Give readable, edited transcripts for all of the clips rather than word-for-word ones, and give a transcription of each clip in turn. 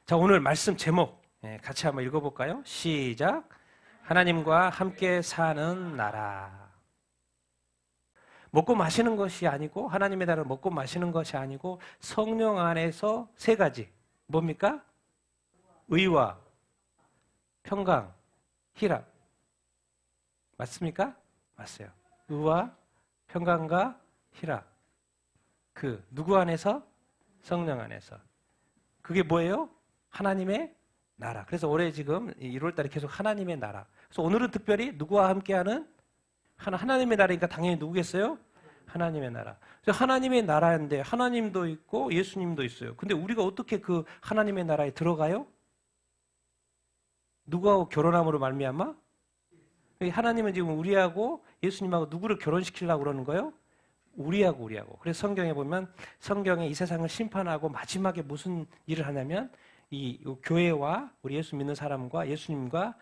자, 오늘 말씀 제목 같이 한번 읽어볼까요? 시작. 하나님과 함께 사는 나라. 먹고 마시는 것이 아니고, 하나님의 나라를 먹고 마시는 것이 아니고 성령 안에서 세 가지. 뭡니까? 의와 평강, 희락. 맞습니까? 맞어요. 의와 평강과 희락. 그 누구 안에서? 성령 안에서. 그게 뭐예요? 하나님의 나라. 그래서 올해 지금 1월 달에 계속 하나님의 나라. 그래서 오늘은 특별히 누구와 함께하는? 하나님의 나라니까 당연히 누구겠어요? 하나님의 나라. 그래서 하나님의 나라인데 하나님도 있고 예수님도 있어요. 근데 우리가 어떻게 그 하나님의 나라에 들어가요? 누구하고 결혼함으로 말미암아? 하나님은 지금 우리하고 예수님하고 누구를 결혼시키려고 그러는 거예요? 우리하고. 그래서 성경에 보면 성경에 이 세상을 심판하고 마지막에 무슨 일을 하냐면 이 교회와 우리 예수 믿는 사람과 예수님과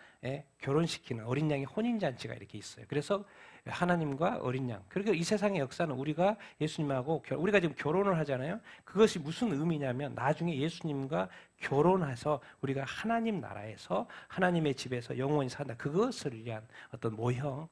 결혼시키는 어린 양의 혼인잔치가 이렇게 있어요. 그래서 하나님과 어린 양. 그리고 이 세상의 역사는 우리가 예수님하고 우리가 지금 결혼을 하잖아요. 그것이 무슨 의미냐면 나중에 예수님과 결혼해서 우리가 하나님 나라에서 하나님의 집에서 영원히 산다. 그것을 위한 어떤 모형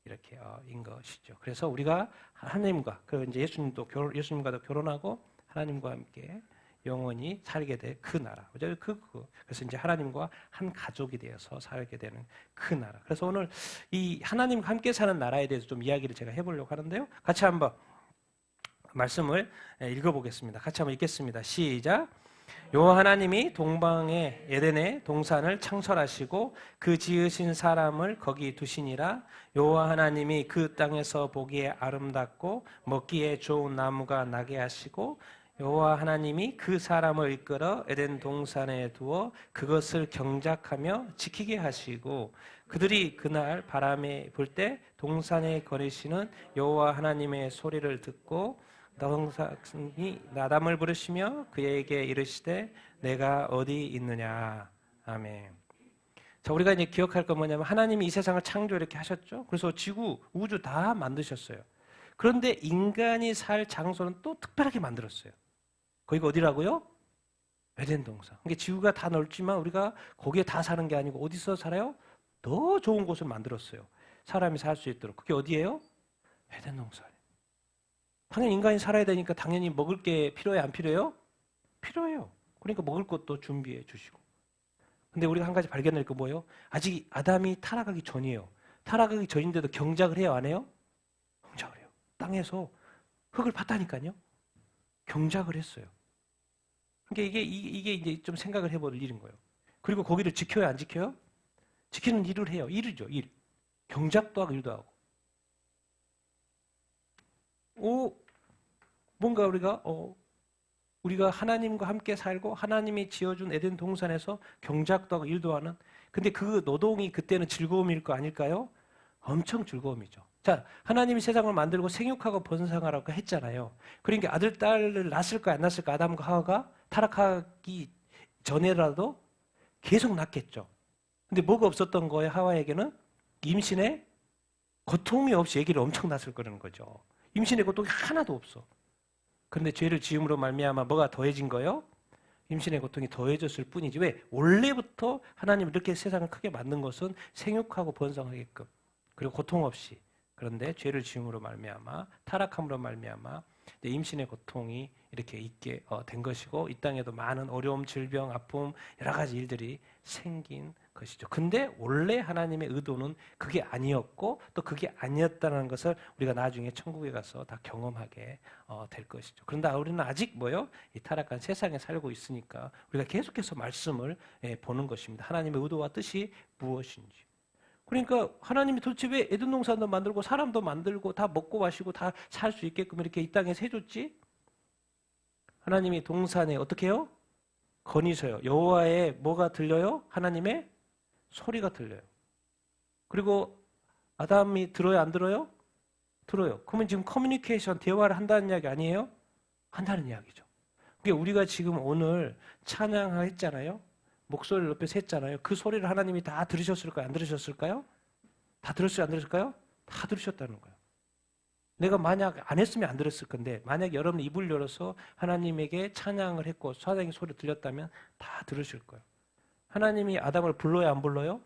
이렇게 인 것이죠. 그래서 우리가 하나님과 이제 예수님과도 결혼하고 하나님과 함께 영원히 살게 될 그 나라. 그래서 이제 하나님과 한 가족이 되어서 살게 되는 그 나라. 그래서 오늘 이 하나님과 함께 사는 나라에 대해서 좀 이야기를 제가 해보려고 하는데요. 같이 한번 말씀을 읽어보겠습니다. 같이 한번 읽겠습니다. 시작. 여호와 하나님이 동방의 에덴의 동산을 창설하시고 그 지으신 사람을 거기 두시니라. 여호와 하나님이 그 땅에서 보기에 아름답고 먹기에 좋은 나무가 나게 하시고 여호와 하나님이 그 사람을 이끌어 에덴 동산에 두어 그것을 경작하며 지키게 하시고 그들이 그날 바람에 불 때 동산에 거리시는 여호와 하나님의 소리를 듣고 동산이 나담을 부르시며 그에게 이르시되 내가 어디 있느냐. 아멘. 자, 우리가 이제 기억할 건 뭐냐면 하나님이 이 세상을 창조 이렇게 하셨죠. 그래서 지구, 우주 다 만드셨어요. 그런데 인간이 살 장소는 또 특별하게 만들었어요. 거기가 어디라고요? 에덴 동산. 그러니까 지구가 다 넓지만 우리가 거기에 다 사는 게 아니고 어디서 살아요? 더 좋은 곳을 만들었어요. 사람이 살 수 있도록. 그게 어디예요? 에덴 동산. 당연히 인간이 살아야 되니까 당연히 먹을 게 필요해요? 안 필요해요? 필요해요. 그러니까 먹을 것도 준비해 주시고. 근데 우리가 한 가지 발견할 게 뭐예요? 아직 아담이 타락하기 전이에요. 타락하기 전인데도 경작을 해요? 안 해요? 경작을 해요. 땅에서 흙을 팠다니까요. 경작을 했어요. 그러니까 이게 이제 좀 생각을 해볼 일인 거예요. 그리고 거기를 지켜요? 안 지켜요? 지키는 일을 해요. 일이죠, 일. 경작도 하고 일도 하고. 뭔가 우리가 하나님과 함께 살고 하나님이 지어준 에덴 동산에서 경작도 하고 일도 하는. 근데 그 노동이 그때는 즐거움일 거 아닐까요? 엄청 즐거움이죠. 자, 하나님이 세상을 만들고 생육하고 번성하라고 했잖아요. 그러니까 아들, 딸을 낳았을까 안 낳았을까? 아담과 하와가 타락하기 전에라도 계속 낳겠죠. 근데 뭐가 없었던 거예요? 하와에게는 임신에 고통이 없이 아기를 엄청 낳았을 거라는 거죠. 임신의 고통이 하나도 없어. 그런데 죄를 지음으로 말미암아 뭐가 더해진 거예요? 임신의 고통이 더해졌을 뿐이지. 왜? 원래부터 하나님이 이렇게 세상을 크게 만든 것은 생육하고 번성하게끔 그리고 고통 없이. 그런데 죄를 지음으로 말미암아 타락함으로 말미암아 임신의 고통이 이렇게 있게 된 것이고 이 땅에도 많은 어려움, 질병, 아픔 여러 가지 일들이 생긴 것이죠. 근데 원래 하나님의 의도는 그게 아니었고 또 그게 아니었다는 것을 우리가 나중에 천국에 가서 다 경험하게 될 것이죠. 그런데 우리는 아직 이 타락한 세상에 살고 있으니까 우리가 계속해서 말씀을 보는 것입니다. 하나님의 의도와 뜻이 무엇인지. 그러니까 하나님이 도대체 왜 에덴 동산도 만들고 사람도 만들고 다 먹고 마시고 다 살 수 있게끔 이렇게 이 땅에 해줬지? 하나님이 동산에 어떻게 해요? 거니서요. 여호와의 뭐가 들려요? 하나님의 소리가 들려요. 그리고 아담이 들어요? 안 들어요? 들어요. 그러면 지금 커뮤니케이션, 대화를 한다는 이야기 아니에요? 한다는 이야기죠. 그러니까 우리가 지금 오늘 찬양했잖아요. 목소리를 높여서 했잖아요. 그 소리를 하나님이 다 들으셨을까요? 안 들으셨을까요? 다 들었어요? 안 들으셨을까요? 다 들으셨다는 거예요. 내가 만약 안 했으면 안 들었을 건데 만약 여러분 입을 열어서 하나님에게 찬양을 했고 찬양의 소리 들렸다면 다 들으실 거예요. 하나님이 아담을 불러요, 안 불러요?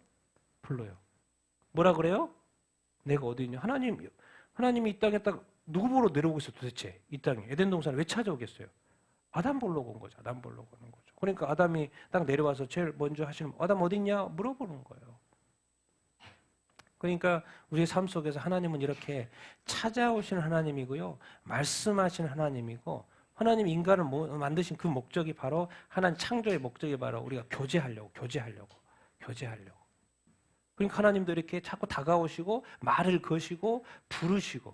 불러요. 뭐라 그래요? 내가 어디 있냐? 하나님이 이 땅에 딱 누구 보러 내려오고 있어 도대체? 이 땅에 에덴 동산을 왜 찾아오겠어요? 아담 보러 온 거죠. 아담 보러 오는 거죠. 그러니까 아담이 딱 내려와서 제일 먼저 하시는 아담 어디 있냐? 물어보는 거예요. 그러니까 우리의 삶 속에서 하나님은 이렇게 찾아오시는 하나님이고요. 말씀하시는 하나님이고 하나님 인간을 만드신 그 목적이 바로 하나님 창조의 목적이 바로 우리가 교제하려고. 그러니까 하나님도 이렇게 자꾸 다가오시고 말을 거시고 부르시고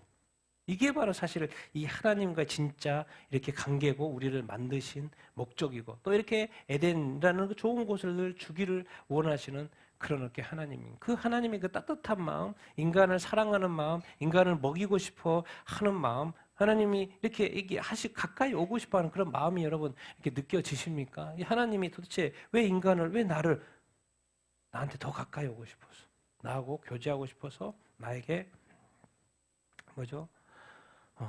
이게 바로 사실 이 하나님과 진짜 이렇게 관계고 우리를 만드신 목적이고 또 이렇게 에덴이라는 그 좋은 곳을 늘 주기를 원하시는 그런 이렇게 하나님인 그 하나님의 그 따뜻한 마음, 인간을 사랑하는 마음, 인간을 먹이고 싶어 하는 마음, 하나님이 이렇게 가까이 오고 싶어 하는 그런 마음이 여러분 이렇게 느껴지십니까? 이 하나님이 도대체 왜 나를 나한테 더 가까이 오고 싶어서 나하고 교제하고 싶어서 나에게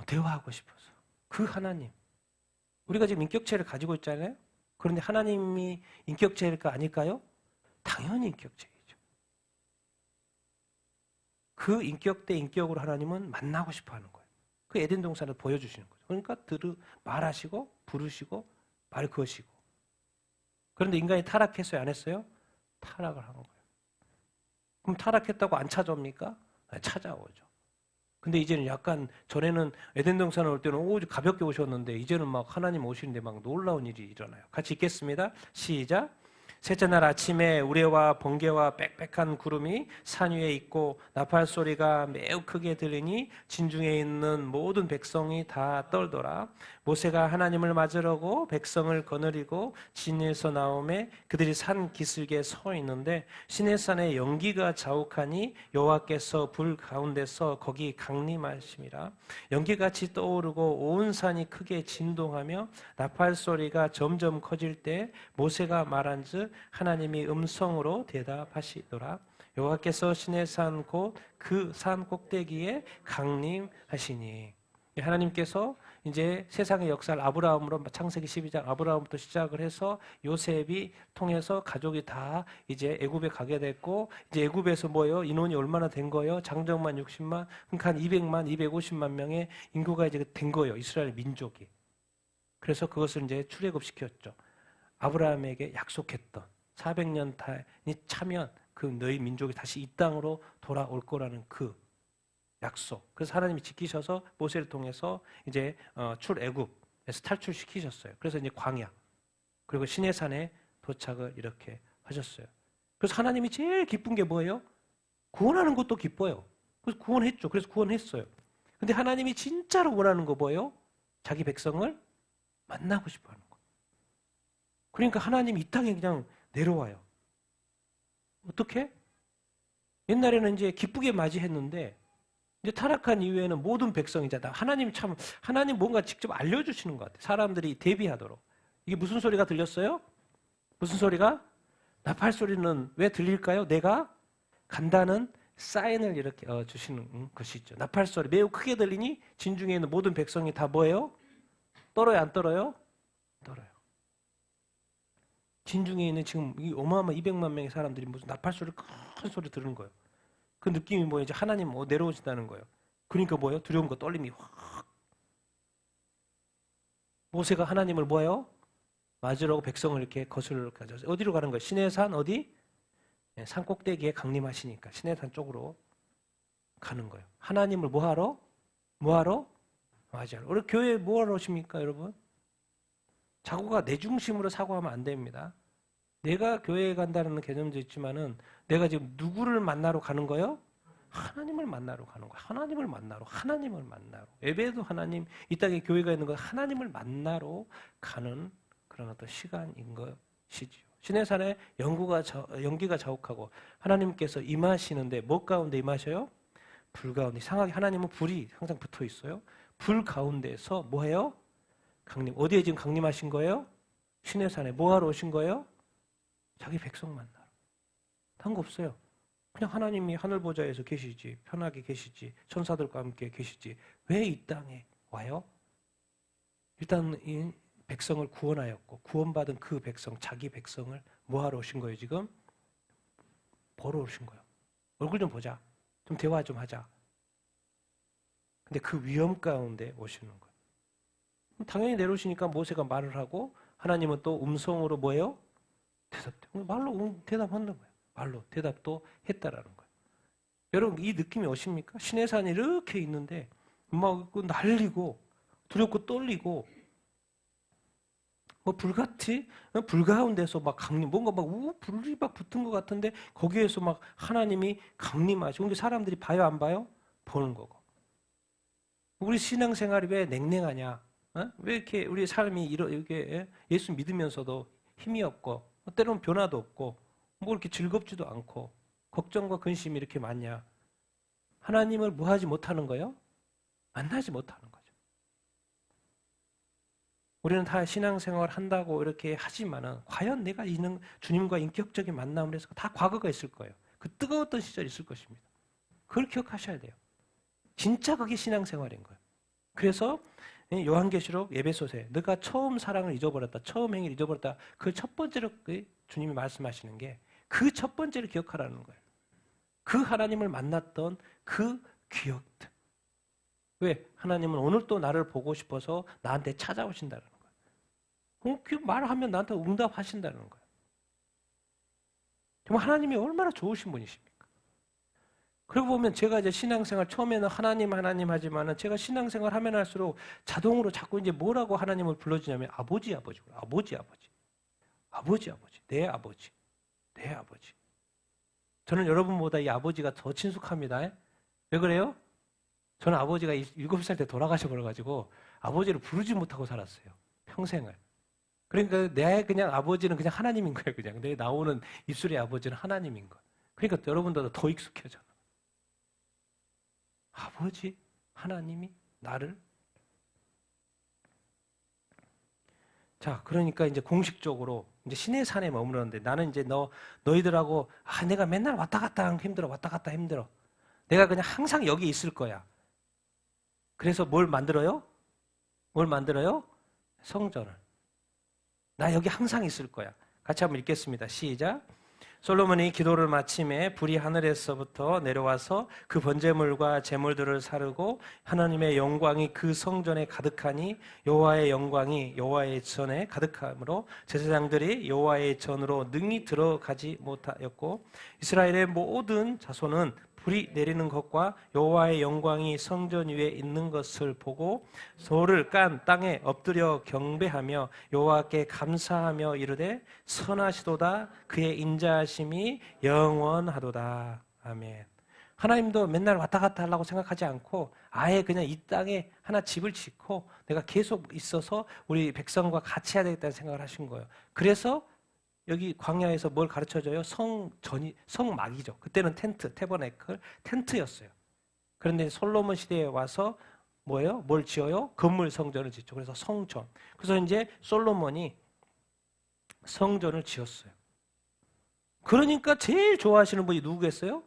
대화하고 싶어서 그 하나님 우리가 지금 인격체를 가지고 있잖아요. 그런데 하나님이 인격체일까 아닐까요? 당연히 인격체이죠. 그 인격 대 인격으로 하나님은 만나고 싶어 하는 거예요. 그 에덴 동산을 보여주시는 거죠. 그러니까 말하시고 부르시고 말 거시고 그런데 인간이 타락했어요? 안 했어요? 타락을 한 거예요. 그럼 타락했다고 안 찾아옵니까? 찾아오죠. 근데 이제는 약간 전에는 에덴 동산에 올 때는 가볍게 오셨는데 이제는 막 하나님 오시는데 막 놀라운 일이 일어나요. 같이 읽겠습니다. 시작. 셋째 날 아침에 우레와 번개와 빽빽한 구름이 산 위에 있고 나팔 소리가 매우 크게 들리니 진중에 있는 모든 백성이 다 떨더라. 모세가 하나님을 맞으려고 백성을 거느리고 진에서 나오매 그들이 산 기슭에 서 있는데 시내산에 연기가 자욱하니 여호와께서 불 가운데서 거기 강림하심이라. 연기같이 떠오르고 온 산이 크게 진동하며 나팔 소리가 점점 커질 때 모세가 말한즉 하나님이 음성으로 대답하시더라. 여호와께서 시내산 곧 그 산 꼭대기에 강림하시니. 하나님께서 이제 세상의 역사를 아브라함으로 창세기 12장 아브라함부터 시작을 해서 요셉이 통해서 가족이 다 이제 애굽에 가게 됐고 이제 애굽에서 인원이 얼마나 된 거예요? 장정만 60만, 그러니까 한 200만, 250만 명의 인구가 이제 된 거예요. 이스라엘 민족이. 그래서 그것을 이제 출애굽시켰죠. 아브라함에게 약속했던 400년이 차면 그 너희 민족이 다시 이 땅으로 돌아올 거라는 그 약속. 그래서 하나님이 지키셔서 모세를 통해서 이제 출애굽에서 탈출시키셨어요. 그래서 이제 광야 그리고 시내산에 도착을 이렇게 하셨어요. 그래서 하나님이 제일 기쁜 게 뭐예요? 구원하는 것도 기뻐요. 그래서 구원했죠. 그래서 구원했어요. 근데 하나님이 진짜로 원하는 거 뭐예요? 자기 백성을 만나고 싶어 하는 거. 그러니까 하나님이 이 땅에 그냥 내려와요. 어떻게? 옛날에는 이제 기쁘게 맞이했는데 이제 타락한 이후에는 모든 백성이잖아. 하나님 뭔가 직접 알려주시는 것 같아요. 사람들이 대비하도록. 이게 무슨 소리가 들렸어요? 무슨 소리가? 나팔 소리는 왜 들릴까요? 내가 간다는 사인을 이렇게 주시는 것이죠. 나팔 소리 매우 크게 들리니 진중에 있는 모든 백성이 다 뭐예요? 떨어요, 안 떨어요? 떨어요. 진중에 있는 지금 이 어마어마한 200만 명의 사람들이 무슨 나팔 소리 큰 소리 들은 거예요. 그 느낌이 뭐예요? 이제 하나님 내려오신다는 거예요. 그러니까 뭐예요? 두려움과 떨림이 확. 모세가 하나님을 뭐예요? 맞으라고 백성을 이렇게 거슬러 가져서 어디로 가는 거예요? 시내산 어디? 산 꼭대기에 강림하시니까 시내산 쪽으로 가는 거예요. 하나님을 뭐하러? 맞아요. 우리 교회에 뭐하러 오십니까, 여러분? 자고가 내 중심으로 사고하면 안 됩니다. 내가 교회에 간다는 개념도 있지만은 내가 지금 누구를 만나러 가는 거예요? 하나님을 만나러 가는 거예요. 하나님을 만나러. 예배도 하나님, 이 땅에 교회가 있는 건 하나님을 만나러 가는 그런 어떤 시간인 것이지요. 시내산에 연기가 자욱하고 하나님께서 임하시는데 뭐 가운데 임하셔요? 불 가운데. 이상하게 하나님은 불이 항상 붙어 있어요. 불 가운데서 뭐 해요? 어디에 지금 강림하신 거예요? 시내산에. 뭐 하러 오신 거예요? 자기 백성 만나러. 다른 거 없어요. 그냥 하나님이 하늘 보좌에서 계시지, 편하게 계시지, 천사들과 함께 계시지. 왜 이 땅에 와요? 일단 이 백성을 구원하였고 구원받은 그 백성, 자기 백성을 뭐하러 오신 거예요 지금? 보러 오신 거예요. 얼굴 좀 보자. 좀 대화 좀 하자. 근데 그 위험 가운데 오시는 거예요. 당연히 내려오시니까 모세가 말을 하고 하나님은 또 음성으로 뭐예요? 말로 대답하는 거예요. 말로 대답도 했다라는 거예요. 여러분 이 느낌이 오십니까? 신의 산이 이렇게 있는데 막 날리고 두렵고 떨리고 뭐 불같이 불가운데서 막 강림 뭔가 막 불이 막 붙은 것 같은데 거기에서 막 하나님이 강림하시고 근데 사람들이 봐요 안 봐요? 보는 거고. 우리 신앙생활이 왜 냉랭하냐? 왜 이렇게 우리 삶이 이렇게 예수 믿으면서도 힘이 없고 때로는 변화도 없고 뭐 이렇게 즐겁지도 않고 걱정과 근심이 이렇게 많냐? 하나님을 뭐 하지 못하는 거예요? 만나지 못하는 거죠. 우리는 다 신앙생활 한다고 이렇게 하지만은 과연 내가 있는 주님과 인격적인 만남을 해서 다 과거가 있을 거예요. 그 뜨거웠던 시절이 있을 것입니다. 그걸 기억하셔야 돼요. 진짜 그게 신앙생활인 거예요. 그래서 요한계시록 에베소서에 너가 처음 사랑을 잊어버렸다. 처음 행위를 잊어버렸다. 그 첫 번째로 주님이 말씀하시는 게 그 첫 번째를 기억하라는 거예요. 그 하나님을 만났던 그 기억들. 왜? 하나님은 오늘 또 나를 보고 싶어서 나한테 찾아오신다는 거예요. 그 말하면 나한테 응답하신다는 거예요. 정말 하나님이 얼마나 좋으신 분이십니까? 그러고 보면 제가 이제 신앙생활 처음에는 하나님 하지만은 제가 신앙생활 하면 할수록 자동으로 자꾸 이제 뭐라고 하나님을 불러주냐면 아버지 내 아버지. 저는 여러분보다 이 아버지가 더 친숙합니다. 왜 그래요? 저는 아버지가 7살 때 돌아가셔 버려가지고 아버지를 부르지 못하고 살았어요. 평생을. 그러니까 내 그냥 아버지는 그냥 하나님인 거예요. 그냥 내 나오는 입술의 아버지는 하나님인 거예요. 그러니까 여러분들도 더 익숙해져. 아버지 하나님이 나를 자 그러니까 이제 공식적으로 이제 신의 산에 머무르는데 나는 이제 너희들하고 내가 맨날 왔다 갔다 힘들어. 내가 그냥 항상 여기 있을 거야. 그래서 뭘 만들어요? 성전을. 나 여기 항상 있을 거야. 같이 한번 읽겠습니다. 시작. 솔로몬이 기도를 마침에 불이 하늘에서부터 내려와서 그 번제물과 제물들을 사르고 하나님의 영광이 그 성전에 가득하니 여호와의 영광이 여호와의 전에 가득함으로 제사장들이 여호와의 전으로 능히 들어가지 못하였고 이스라엘의 모든 자손은 불이 내리는 것과 여호와의 영광이 성전 위에 있는 것을 보고 소를 깐 땅에 엎드려 경배하며 여호와께 감사하며 이르되 선하시도다 그의 인자하심이 영원하도다. 아멘. 하나님도 맨날 왔다 갔다 하려고 생각하지 않고 아예 그냥 이 땅에 하나 집을 짓고 내가 계속 있어서 우리 백성과 같이 해야 되겠다는 생각을 하신 거예요. 그래서 여기 광야에서 뭘 가르쳐줘요? 성막이죠. 그때는 태버네클, 텐트였어요. 그런데 솔로몬 시대에 와서 뭐예요? 뭘 지어요? 건물 성전을 짓죠. 그래서 성전. 그래서 이제 솔로몬이 성전을 지었어요. 그러니까 제일 좋아하시는 분이 누구겠어요?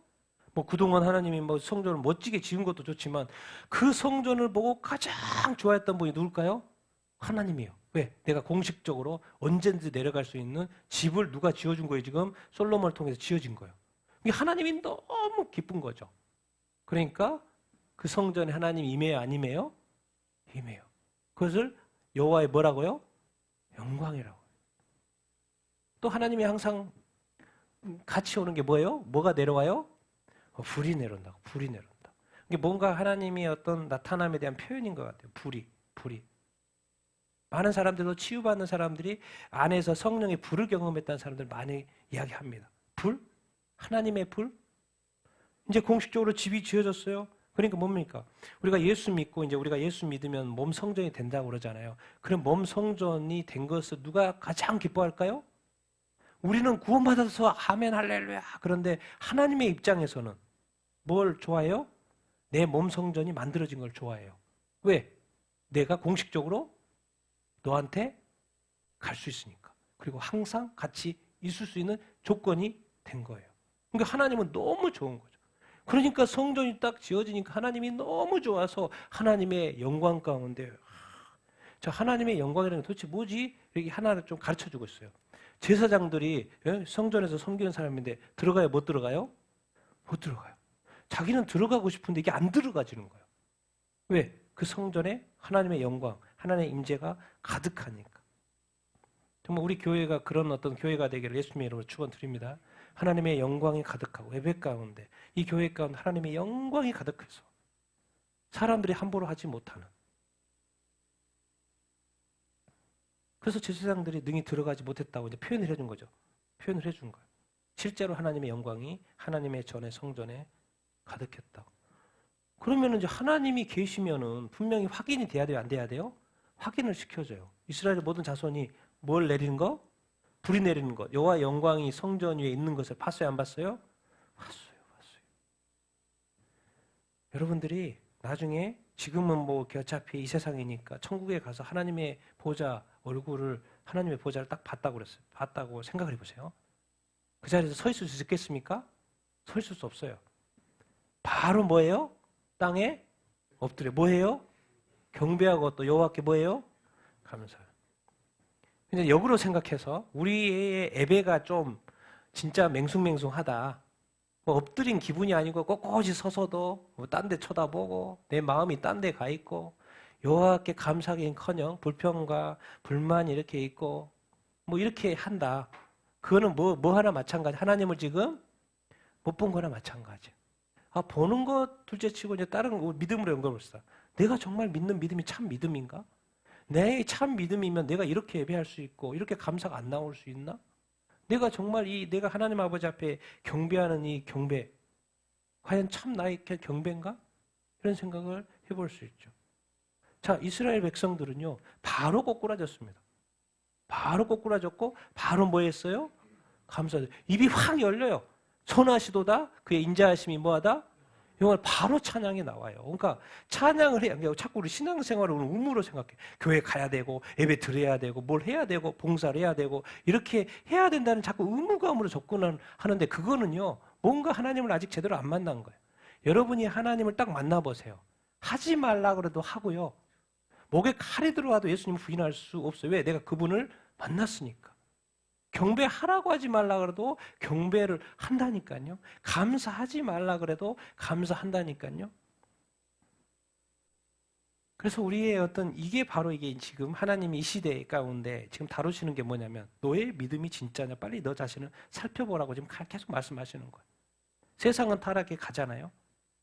뭐 그동안 하나님이 뭐 성전을 멋지게 지은 것도 좋지만 그 성전을 보고 가장 좋아했던 분이 누굴까요? 하나님이요. 왜? 내가 공식적으로 언제든지 내려갈 수 있는 집을 누가 지어준 거예요? 지금 솔로몬을 통해서 지어진 거예요. 이게 하나님이 너무 기쁜 거죠. 그러니까 그 성전에 하나님 임해요? 안 임해요? 임해요. 그것을 여호와의 뭐라고요? 영광이라고. 또 하나님이 항상 같이 오는 게 뭐예요? 뭐가 내려와요? 불이 내려온다고. 불이 내려온다. 이게 뭔가 하나님이 어떤 나타남에 대한 표현인 것 같아요. 불이. 많은 사람들도 치유받는 사람들이 안에서 성령의 불을 경험했다는 사람들 많이 이야기합니다. 불? 하나님의 불? 이제 공식적으로 집이 지어졌어요. 그러니까 뭡니까? 우리가 예수 믿고 이제 우리가 예수 믿으면 몸 성전이 된다고 그러잖아요. 그럼 몸 성전이 된 것을 누가 가장 기뻐할까요? 우리는 구원받아서 아멘 할렐루야. 그런데 하나님의 입장에서는 뭘 좋아해요? 내 몸 성전이 만들어진 걸 좋아해요. 왜? 내가 공식적으로 너한테 갈 수 있으니까. 그리고 항상 같이 있을 수 있는 조건이 된 거예요. 그러니까 하나님은 너무 좋은 거죠. 그러니까 성전이 딱 지어지니까 하나님이 너무 좋아서 하나님의 영광 가운데 저 하나님의 영광이라는 게 도대체 뭐지? 여기 하나를 좀 가르쳐주고 있어요. 제사장들이 성전에서 섬기는 사람인데 들어가요? 못 들어가요? 못 들어가요. 자기는 들어가고 싶은데 이게 안 들어가지는 거예요. 왜? 그 성전에 하나님의 영광, 하나님의 임재가 가득하니까. 정말 우리 교회가 그런 어떤 교회가 되기를 예수님의 이름으로 축원드립니다. 하나님의 영광이 가득하고 예배 가운데 이 교회 가운데 하나님의 영광이 가득해서 사람들이 함부로 하지 못하는. 그래서 제사장들이 능히 들어가지 못했다고 이제 표현을 해준 거죠. 표현을 해준 거예요. 실제로 하나님의 영광이 하나님의 전의 성전에 가득했다고. 그러면 이제 하나님이 계시면은 분명히 확인이 돼야 돼요, 안 돼야 돼요? 확인을 시켜줘요. 이스라엘 모든 자손이 뭘 내리는 거? 불이 내리는 것. 여호와 영광이 성전 위에 있는 것을 봤어요, 안 봤어요? 봤어요. 여러분들이 나중에 지금은 뭐 어차피 이 세상이니까 천국에 가서 하나님의 보좌 얼굴을 하나님의 보좌를 딱 봤다고 그랬어요. 봤다고 생각을 해보세요. 그 자리에서 서 있을 수 있겠습니까? 서 있을 수 없어요. 바로 뭐예요? 땅에 엎드려. 뭐예요? 경배하고 또 여호와께 뭐예요? 감사해요. 근데 역으로 생각해서 우리의 예배가 좀 진짜 맹숭맹숭하다. 뭐 엎드린 기분이 아니고 꼿꼿이 서서도 뭐 딴 데 쳐다보고 내 마음이 딴 데 가 있고 여호와께 감사하기는커녕 불평과 불만이 이렇게 있고 뭐 이렇게 한다. 그거는 뭐 하나 마찬가지. 하나님을 지금 못 본 거나 마찬가지. 보는 것 둘째치고 이제 다른 거 믿음으로 연결합시다. 내가 정말 믿는 믿음이 참 믿음인가? 내 참 믿음이면 내가 이렇게 예배할 수 있고 이렇게 감사가 안 나올 수 있나? 내가 정말 내가 하나님 아버지 앞에 경배하는 이 경배 과연 참 나의 경배인가? 이런 생각을 해볼 수 있죠. 자, 이스라엘 백성들은요 바로 꼬꾸라졌습니다. 바로 꼬꾸라졌고 바로 뭐 했어요? 감사해요. 입이 확 열려요. 선하시도다 그의 인자하심이 뭐하다? 영을 바로 찬양이 나와요. 그러니까 찬양을 해야 돼요. 자꾸 우리 신앙생활을 의무로 생각해. 교회 가야 되고 예배 드려야 되고 뭘 해야 되고 봉사를 해야 되고 이렇게 해야 된다는 자꾸 의무감으로 접근을 하는데 그거는요. 뭔가 하나님을 아직 제대로 안 만난 거예요. 여러분이 하나님을 딱 만나보세요. 하지 말라 그래도 하고요. 목에 칼이 들어와도 예수님을 부인할 수 없어요. 왜? 내가 그분을 만났으니까. 경배하라고 하지 말라 그래도 경배를 한다니까요. 감사하지 말라 그래도 감사한다니까요. 그래서 우리의 이게 바로 이게 지금 하나님이 이 시대 가운데 지금 다루시는 게 뭐냐면 너의 믿음이 진짜냐 빨리 너 자신을 살펴보라고 지금 계속 말씀하시는 거예요. 세상은 타락해 가잖아요.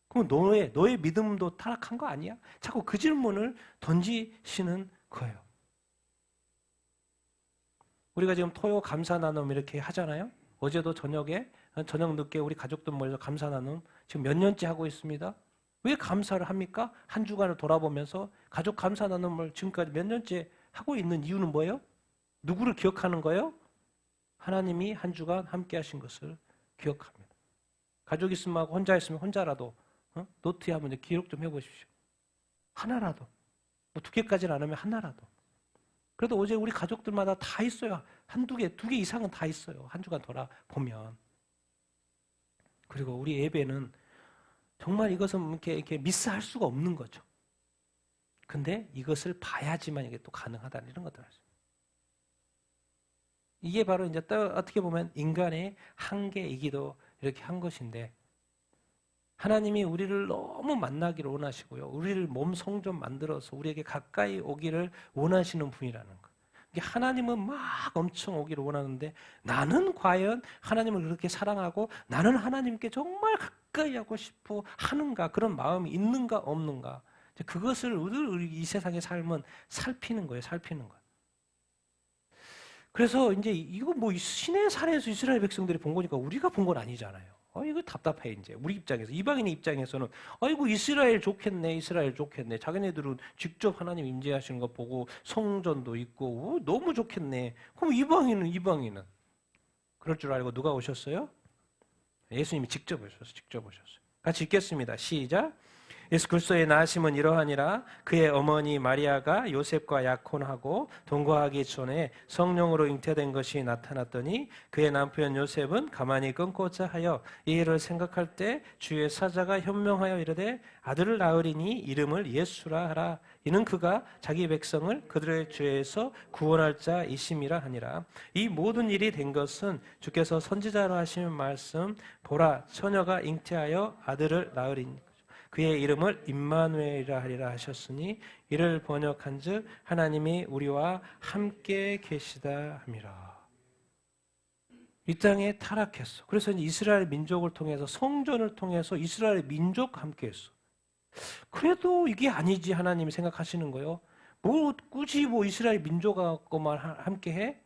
그럼 너의 믿음도 타락한 거 아니야? 자꾸 그 질문을 던지시는 거예요. 우리가 지금 토요 감사 나눔 이렇게 하잖아요. 어제도 저녁 늦게 우리 가족들 모여서 감사 나눔 지금 몇 년째 하고 있습니다. 왜 감사를 합니까? 한 주간을 돌아보면서 가족 감사 나눔을 지금까지 몇 년째 하고 있는 이유는 뭐예요? 누구를 기억하는 거예요? 하나님이 한 주간 함께 하신 것을 기억합니다. 가족 있으면 하고 혼자 있으면 혼자라도 노트에 한번 기록 좀 해보십시오. 하나라도 뭐 2개까지는 안 하면 하나라도. 그래도 어제 우리 가족들마다 다 있어요. 한두 개, 2개 이상은 다 있어요. 한 주간 돌아보면. 그리고 우리 예배는 정말 이것은 이렇게 미스할 수가 없는 거죠. 근데 이것을 봐야지만 이게 또 가능하다는 이런 것들. 이게 바로 이제 또 어떻게 보면 인간의 한계이기도 이렇게 한 것인데 하나님이 우리를 너무 만나기를 원하시고요. 우리를 몸 성전 만들어서 우리에게 가까이 오기를 원하시는 분이라는 거. 하나님은 막 엄청 오기를 원하는데 나는 과연 하나님을 그렇게 사랑하고 나는 하나님께 정말 가까이 하고 싶어 하는가 그런 마음이 있는가 없는가 그것을 우리 이 세상의 삶은 살피는 거예요. 살피는 거예요. 그래서 이제 이거 뭐 신의 산에서 이스라엘 백성들이 본 거니까 우리가 본 건 아니잖아요. 이거 답답해 이제 우리 입장에서 이방인의 입장에서는 아이고 이스라엘 좋겠네 이스라엘 좋겠네 자기네들은 직접 하나님 임재하시는 거 보고 성전도 있고 너무 좋겠네. 그럼 이방인은 그럴 줄 알고 누가 오셨어요? 예수님이 직접 오셨어요. 같이 읽겠습니다. 시작. 예수 그리스도의 나심은 이러하니라. 그의 어머니 마리아가 요셉과 약혼하고 동거하기 전에 성령으로 잉태된 것이 나타났더니 그의 남편 요셉은 가만히 끊고자 하여 이 일을 생각할 때 주의 사자가 현명하여 이르되 아들을 낳으리니 이름을 예수라 하라. 이는 그가 자기 백성을 그들의 죄에서 구원할 자이심이라 하니라. 이 모든 일이 된 것은 주께서 선지자로 하신 말씀 보라 처녀가 잉태하여 아들을 낳으리니 그의 이름을 임마누엘이라 하리라 하셨으니 이를 번역한즉 하나님이 우리와 함께 계시다 함이라. 이 땅에 타락했어. 그래서 이스라엘 민족을 통해서 성전을 통해서 이스라엘 민족과 함께했어. 그래도 이게 아니지 하나님이 생각하시는 거예요. 뭐 굳이 뭐 이스라엘 민족하고만 함께해?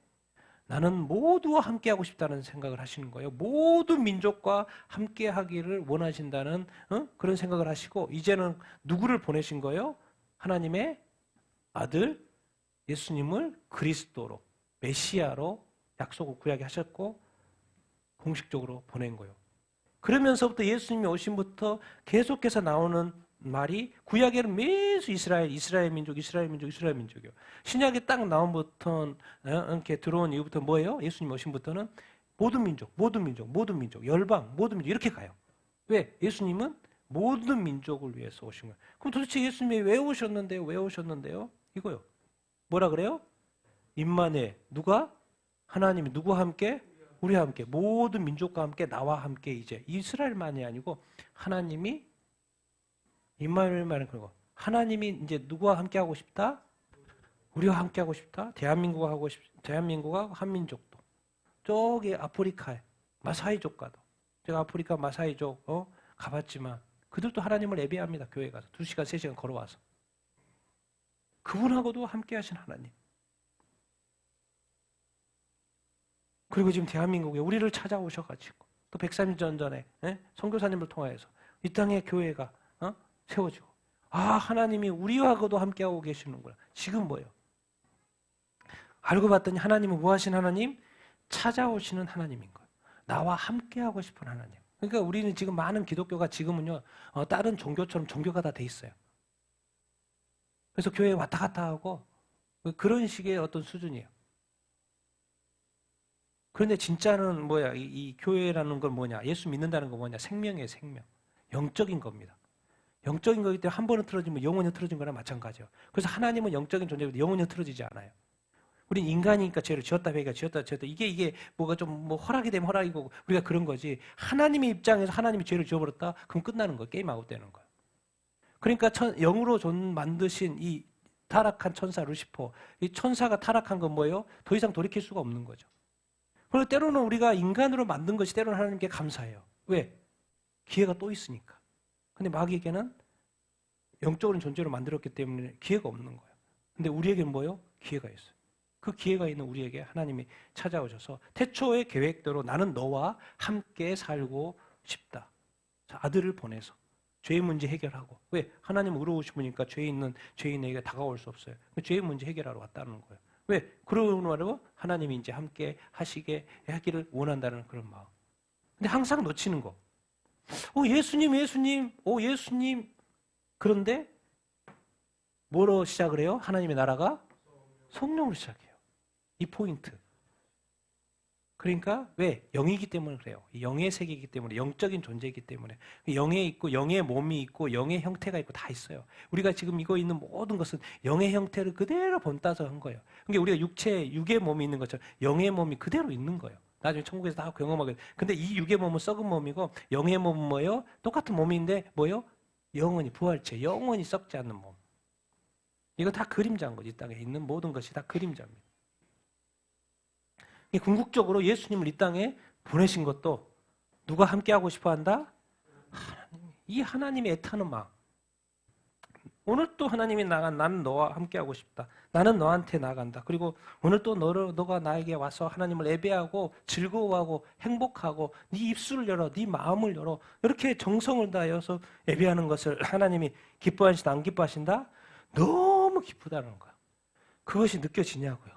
나는 모두와 함께하고 싶다는 생각을 하시는 거예요. 모든 민족과 함께하기를 원하신다는 그런 생각을 하시고 이제는 누구를 보내신 거예요? 하나님의 아들 예수님을 그리스도로 메시아로 약속을 구약에 하셨고 공식적으로 보낸 거예요. 그러면서부터 예수님이 오심부터 계속해서 나오는 말이 구약에는 매수 이스라엘 민족이요. 신약에 딱 나온부터 이렇게 들어온 이후부터 뭐예요? 예수님 오심부터는 모든 민족, 열방, 모든 민족 이렇게 가요. 왜? 예수님은 모든 민족을 위해서 오신 거예요. 그럼 도대체 예수님이 왜 오셨는데요? 이거요. 뭐라 그래요? 임마누엘. 누가? 하나님이 누구와 함께? 우리와 함께. 모든 민족과 함께 나와 함께 이제 이스라엘만이 아니고 하나님이 임마누엘 말은 그거. 하나님이 이제 누구와 함께 하고 싶다? 우리와 함께 하고 싶다? 대한민국과 한민족도. 저기 아프리카에 마사이족과도. 제가 아프리카 마사이족 가봤지만 그들도 하나님을 예배합니다. 교회 가서 2시간 3시간 걸어와서. 그분하고도 함께 하신 하나님. 그리고 지금 대한민국에 우리를 찾아오셔가지고 또 130년 전에 선교사님을 통하여서 이 땅에 교회가 세워지고 하나님이 우리하고도 함께하고 계시는구나. 지금 뭐예요? 알고 봤더니 하나님은 뭐 하신 하나님? 찾아오시는 하나님인 거예요. 나와 함께하고 싶은 하나님. 그러니까 우리는 지금 많은 기독교가 지금은요 다른 종교처럼 종교가 다 돼 있어요. 그래서 교회에 왔다 갔다 하고 그런 식의 어떤 수준이에요. 그런데 진짜는 뭐야? 이 교회라는 건 뭐냐? 예수 믿는다는 건 뭐냐? 생명이에요, 생명. 영적인 겁니다. 영적인 거기 때문에 한 번은 틀어지면 영원히 틀어진 거나 마찬가지예요. 그래서 하나님은 영적인 존재인데 영원히 틀어지지 않아요. 우린 인간이니까 죄를 지었다 배가 지었다 이게 뭐가 좀 뭐 허락이 되면 허락이고 우리가 그런 거지. 하나님의 입장에서 하나님이 죄를 지어버렸다? 그럼 끝나는 거예요. 게임 아웃되는 거예요. 그러니까 영으로 만드신 이 타락한 천사 루시퍼, 이 천사가 타락한 건 뭐예요? 더 이상 돌이킬 수가 없는 거죠. 그리고 때로는 우리가 인간으로 만든 것이 때로는 하나님께 감사해요. 왜? 기회가 또 있으니까. 근데 마귀에게는 영적으로 존재로 만들었기 때문에 기회가 없는 거예요. 근데 우리에게는 뭐예요? 기회가 있어요. 그 기회가 있는 우리에게 하나님이 찾아오셔서 태초의 계획대로 나는 너와 함께 살고 싶다. 자, 아들을 보내서 죄의 문제 해결하고. 왜? 하나님 의로우신 분이니까 죄 있는 죄인에게 다가올 수 없어요. 죄의 문제 해결하러 왔다는 거예요. 왜? 그러고 말고 하나님이 이제 함께 하기를 원한다는 그런 마음. 근데 항상 놓치는 거. 예수님. 그런데 뭐로 시작을 해요? 하나님의 나라가 성령으로 시작해요. 이 포인트. 그러니까 왜? 영이기 때문에 그래요. 영의 세계이기 때문에, 영적인 존재이기 때문에. 영에 있고 영의 몸이 있고 영의 형태가 있고 다 있어요. 우리가 지금 이거 있는 모든 것은 영의 형태를 그대로 본따서 한 거예요. 그러니까 우리가 육의 몸이 있는 것처럼 영의 몸이 그대로 있는 거예요. 나중에 천국에서 다 경험하게. 근데 이 육의 몸은 썩은 몸이고 영의 몸은 뭐예요? 똑같은 몸인데 뭐예요? 영원히 부활체, 영원히 썩지 않는 몸. 이거 다 그림자인 거지. 이 땅에 있는 모든 것이 다 그림자입니다. 궁극적으로 예수님을 이 땅에 보내신 것도 누가 함께하고 싶어 한다? 하나님. 이 하나님의 애타는 마음. 오늘 또 하나님이 나는 너와 함께하고 싶다. 나는 너한테 나간다. 그리고 오늘 또 너가 나에게 와서 하나님을 예배하고 즐거워하고 행복하고 네 입술을 열어, 네 마음을 열어. 이렇게 정성을 다해서 예배하는 것을 하나님이 기뻐하신다, 안 기뻐하신다? 너무 기쁘다는 거야. 그것이 느껴지냐고요.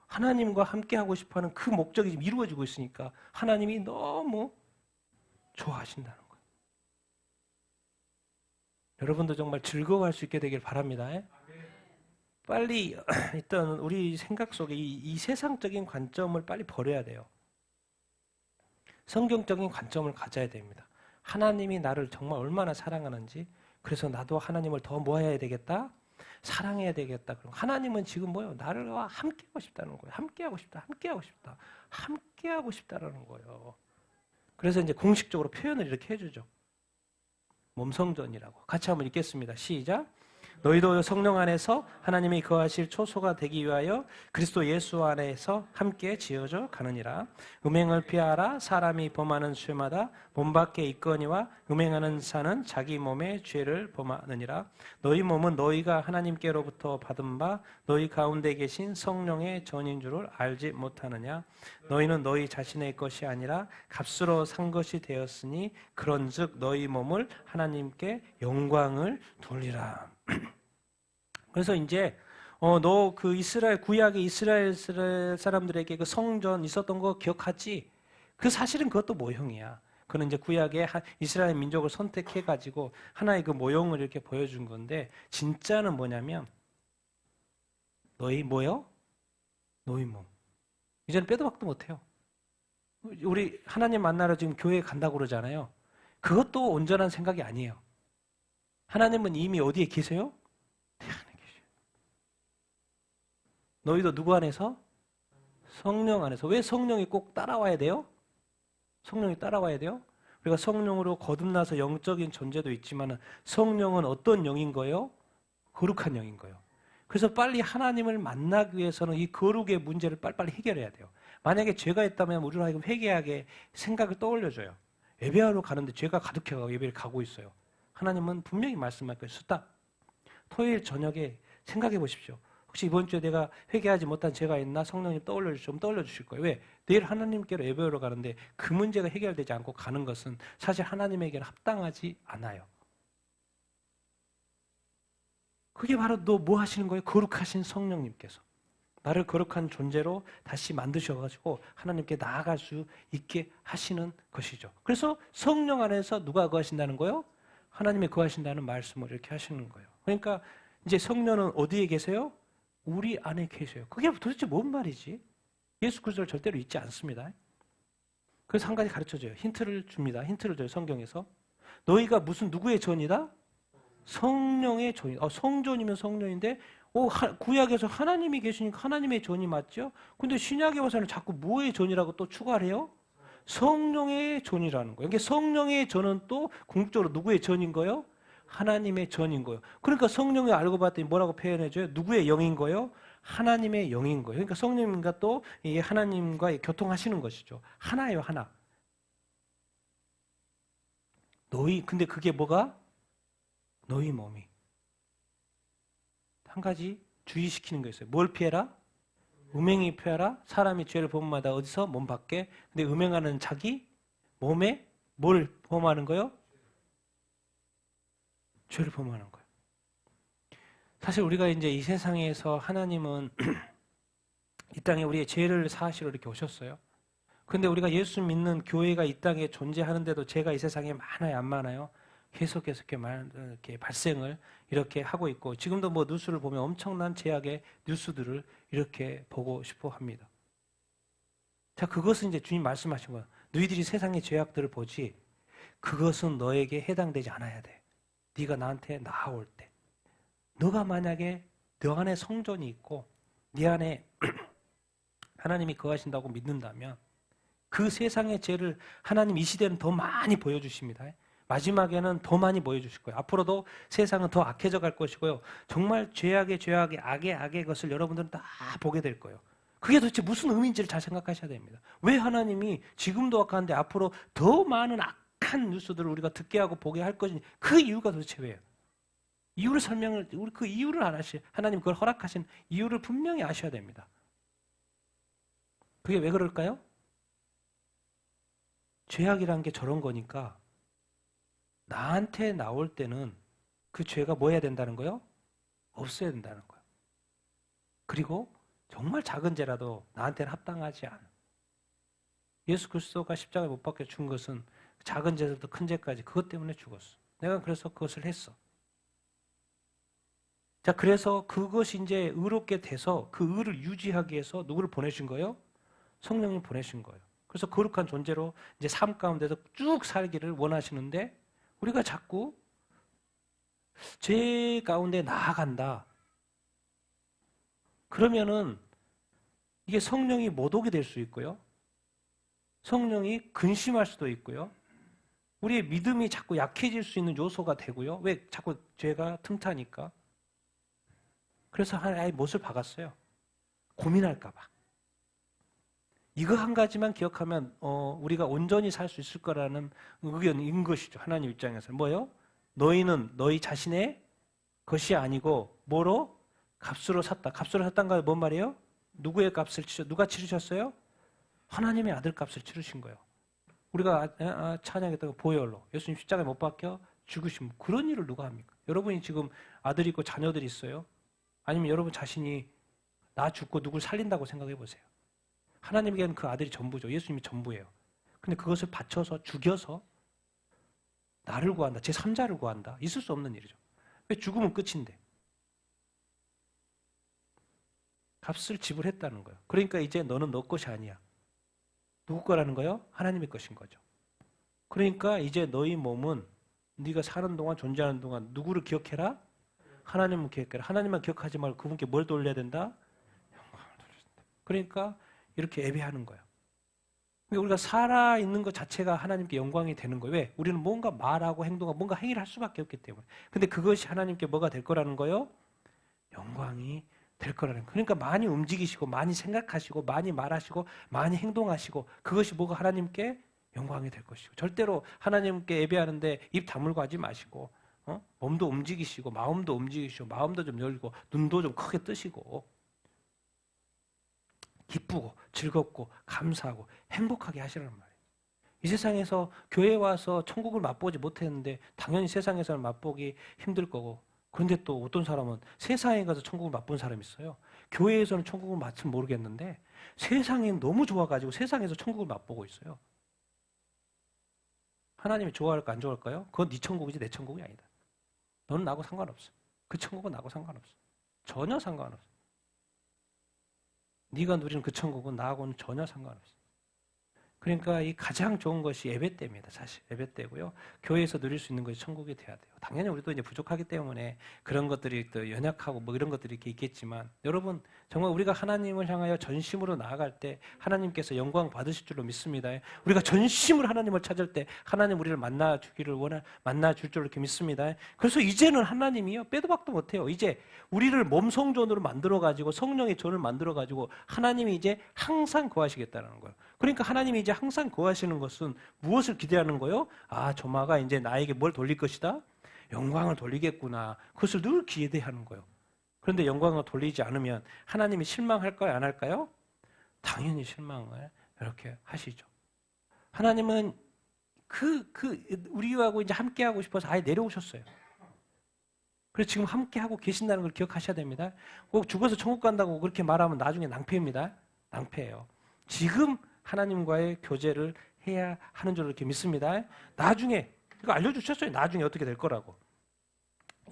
하나님과 함께하고 싶어하는 그 목적이 지금 이루어지고 있으니까 하나님이 너무 좋아하신다는 거예요. 여러분도 정말 즐거워할 수 있게 되길 바랍니다. 빨리 일단 우리 생각 속에 이 세상적인 관점을 빨리 버려야 돼요. 성경적인 관점을 가져야 됩니다. 하나님이 나를 정말 얼마나 사랑하는지, 그래서 나도 하나님을 더 뭐 해야 되겠다? 사랑해야 되겠다. 그럼 하나님은 지금 뭐요? 나를 함께하고 싶다는 거예요. 함께하고 싶다. 함께하고 싶다. 함께하고 싶다라는 거예요. 그래서 이제 공식적으로 표현을 이렇게 해주죠. 몸성전이라고. 같이 한번 읽겠습니다. 시작. 너희도 성령 안에서 하나님이 거하실 초소가 되기 위하여 그리스도 예수 안에서 함께 지어져 가느니라. 음행을 피하라. 사람이 범하는 죄마다 몸 밖에 있거니와 음행하는 자는 자기 몸의 죄를 범하느니라. 너희 몸은 너희가 하나님께로부터 받은 바 너희 가운데 계신 성령의 전인 줄을 알지 못하느냐. 너희는 너희 자신의 것이 아니라 값으로 산 것이 되었으니 그런즉 너희 몸을 하나님께 영광을 돌리라. 그래서 이제 너 그 이스라엘 구약의 이스라엘 사람들에게 그 성전 있었던 거 기억하지? 그 사실은 그것도 모형이야. 그는 이제 구약의 이스라엘 민족을 선택해 가지고 하나의 그 모형을 이렇게 보여준 건데, 진짜는 뭐냐면 너희 뭐요? 너희 몸. 이제는 빼도 박도 못해요. 우리 하나님 만나러 지금 교회에 간다고 그러잖아요. 그것도 온전한 생각이 아니에요. 하나님은 이미 어디에 계세요? 너희도 누구 안에서? 성령 안에서. 왜 성령이 꼭 따라와야 돼요? 성령이 따라와야 돼요? 우리가 성령으로 거듭나서 영적인 존재도 있지만 성령은 어떤 영인 거예요? 거룩한 영인 거예요. 그래서 빨리 하나님을 만나기 위해서는 이 거룩의 문제를 빨리빨리 해결해야 돼요. 만약에 죄가 있다면 우리로 하여금 회개하게 생각을 떠올려줘요. 예배하러 가는데 죄가 가득해가고 예배를 가고 있어요. 하나님은 분명히 말씀할 거예요. 스탑. 토요일 저녁에 생각해 보십시오. 혹시 이번 주에 내가 회개하지 못한 죄가 있나? 성령님 좀 떠올려주실 거예요. 왜? 내일 하나님께로 예배하러 가는데 그 문제가 해결되지 않고 가는 것은 사실 하나님에게는 합당하지 않아요. 그게 바로 너 뭐 하시는 거예요? 거룩하신 성령님께서. 나를 거룩한 존재로 다시 만드셔가지고 하나님께 나아갈 수 있게 하시는 것이죠. 그래서 성령 안에서 누가 거하신다는 거예요? 하나님이 거하신다는 말씀을 이렇게 하시는 거예요. 그러니까 이제 성령은 어디에 계세요? 우리 안에 계세요. 그게 도대체 뭔 말이지? 예수 그리스도를 절대로 잊지 않습니다. 그래서 한 가지 가르쳐줘요. 힌트를 줍니다. 힌트를 줘요. 성경에서. 너희가 무슨 누구의 전이다? 성령의 전이다. 성전이면 성령인데 구약에서 하나님이 계시니까 하나님의 전이 맞죠? 근데 신약에 와서는 자꾸 뭐의 전이라고 또 추가를 해요? 성령의 전이라는 거예요. 그러니까 성령의 전은 또 궁극적으로 누구의 전인 거예요? 하나님의 전인 거예요. 그러니까 성령을 알고 봤더니 뭐라고 표현해줘요? 누구의 영인 거예요? 하나님의 영인 거예요. 그러니까 성령님과 또 이 하나님과 교통하시는 것이죠. 하나예요, 하나. 근데 그게 뭐가? 너희 몸이. 한 가지 주의시키는 거 있어요. 뭘 피해라? 음행이 피해라. 사람이 죄를 범마다 어디서? 몸 밖에. 근데 음행하는 자기 몸에 뭘 범하는 거예요? 죄를 범하는 거예요. 사실 우리가 이제 이 세상에서 하나님은 이 땅에 우리의 죄를 사하시러 이렇게 오셨어요. 그런데 우리가 예수 믿는 교회가 이 땅에 존재하는데도 죄가 이 세상에 많아요, 안 많아요? 계속해서 이렇게 발생을 이렇게 하고 있고, 지금도 뭐 뉴스를 보면 엄청난 죄악의 뉴스들을 이렇게 보고 싶어 합니다. 자, 그것은 이제 주님 말씀하신 거예요. 너희들이 세상의 죄악들을 보지, 그것은 너에게 해당되지 않아야 돼. 네가 나한테 나아올 때, 너가 만약에 너 안에 성전이 있고 네 안에 하나님이 거하신다고 믿는다면 그 세상의 죄를 하나님 이 시대는 더 많이 보여주십니다. 마지막에는 더 많이 보여주실 거예요. 앞으로도 세상은 더 악해져 갈 것이고요. 정말 죄악의 악의 것을 여러분들은 다 보게 될 거예요. 그게 도대체 무슨 의미인지를 잘 생각하셔야 됩니다. 왜 하나님이 지금도 악한데 앞으로 더 많은 악한 뉴스들을 우리가 듣게 하고 보게 할 것인지, 그 이유가 도대체 왜요? 이유를 우리 그 이유를 하나님 그걸 허락하신 이유를 분명히 아셔야 됩니다. 그게 왜 그럴까요? 죄악이란 게 저런 거니까 나한테 나올 때는 그 죄가 뭐 해야 된다는 거예요? 없어야 된다는 거예요. 그리고 정말 작은 죄라도 나한테는 합당하지 않아. 예수 그리스도가 십자가에 못 박혀 준 것은 작은 죄부터 큰 죄까지 그것 때문에 죽었어. 내가 그래서 그것을 했어. 자, 그래서 그것이 이제 의롭게 돼서 그 의를 유지하기 위해서 누구를 보내신 거예요? 성령님 보내신 거예요. 그래서 거룩한 존재로 이제 삶 가운데서 쭉 살기를 원하시는데 우리가 자꾸 죄 가운데 나아간다. 그러면은 이게 성령이 못 오게 될 수 있고요. 성령이 근심할 수도 있고요. 우리의 믿음이 자꾸 약해질 수 있는 요소가 되고요. 왜? 자꾸 죄가 틈타니까. 그래서 아예 못을 박았어요. 고민할까 봐. 이거 한 가지만 기억하면 우리가 온전히 살 수 있을 거라는 의견인 것이죠. 하나님 입장에서. 뭐요? 너희는 너희 자신의 것이 아니고 뭐로? 값으로 샀다. 값으로 샀다는 건 뭔 말이에요? 누구의 값을 누가 치르셨어요? 하나님의 아들 값을 치르신 거예요. 우리가 찬양했던 보혈로 예수님 십자가에 못 박혀 죽으신 그런 일을 누가 합니까? 여러분이 지금 아들이 있고 자녀들이 있어요? 아니면 여러분 자신이 나 죽고 누굴 살린다고 생각해 보세요. 하나님에게는 그 아들이 전부죠. 예수님이 전부예요. 근데 그것을 바쳐서 죽여서 나를 구한다. 제3자를 구한다. 있을 수 없는 일이죠. 왜? 죽으면 끝인데. 값을 지불했다는 거예요. 그러니까 이제 너는 너 것이 아니야. 누구 거라는 거예요? 하나님의 것인 거죠. 그러니까 이제 너희 몸은 네가 사는 동안 존재하는 동안 누구를 기억해라? 하나님을 기억해라. 하나님만 기억하지 말고 그분께 뭘 돌려야 된다? 영광을 돌려야 된다. 그러니까 이렇게 예배하는 거예요. 그러니까 우리가 살아있는 것 자체가 하나님께 영광이 되는 거예요. 왜? 우리는 뭔가 말하고 행동하고 뭔가 행위를 할 수밖에 없기 때문에. 근데 그것이 하나님께 뭐가 될 거라는 거예요? 영광이 될 거라는 거예요. 그러니까 많이 움직이시고 많이 생각하시고 많이 말하시고 많이 행동하시고 그것이 뭐가 하나님께 영광이 될 것이고 절대로 하나님께 예배하는데 입 다물고 하지 마시고 몸도 움직이시고 마음도 움직이시고 마음도 좀 열고 눈도 좀 크게 뜨시고 기쁘고 즐겁고 감사하고 행복하게 하시라는 말이에요. 이 세상에서 교회에 와서 천국을 맛보지 못했는데 당연히 세상에서는 맛보기 힘들 거고 그런데 또 어떤 사람은 세상에 가서 천국을 맛본 사람이 있어요. 교회에서는 천국을 맛은 모르겠는데 세상이 너무 좋아가지고 세상에서 천국을 맛보고 있어요. 하나님이 좋아할까 안 좋아할까요? 그건 네 천국이지 내 천국이 아니다. 너는 나하고 상관없어. 그 천국은 나하고 상관없어. 전혀 상관없어. 네가 누리는 그 천국은 나하고는 전혀 상관없어. 그러니까 이 가장 좋은 것이 예배 때입니다. 사실 예배 때고요. 교회에서 누릴 수 있는 것이 천국이 돼야 돼요. 당연히 우리도 이제 부족하기 때문에 그런 것들이 또 연약하고 뭐 이런 것들이 이렇게 있겠지만 여러분 정말 우리가 하나님을 향하여 전심으로 나아갈 때 하나님께서 영광 받으실 줄로 믿습니다. 우리가 전심으로 하나님을 찾을 때 하나님 우리를 만나 주기를 만나 줄 줄로 이렇게 믿습니다. 그래서 이제는 하나님이요 빼도 박도 못해요. 이제 우리를 몸성존으로 만들어 가지고 성령의 존을 만들어 가지고 하나님이 이제 항상 거하시겠다는 거예요. 그러니까 하나님이 이제 항상 거하시는 것은 무엇을 기대하는 거예요? 아, 조마가 이제 나에게 뭘 돌릴 것이다? 영광을 돌리겠구나. 그것을 늘 기대하는 거예요. 그런데 영광을 돌리지 않으면 하나님이 실망할까요? 안 할까요? 당연히 실망을 이렇게 하시죠. 하나님은 우리하고 이제 함께하고 싶어서 아예 내려오셨어요. 그래서 지금 함께하고 계신다는 걸 기억하셔야 됩니다. 꼭 죽어서 천국 간다고 그렇게 말하면 나중에 낭패입니다. 낭패예요. 지금 하나님과의 교제를 해야 하는 줄로 이렇게 믿습니다. 나중에 이거 알려주셨어요. 나중에 어떻게 될 거라고.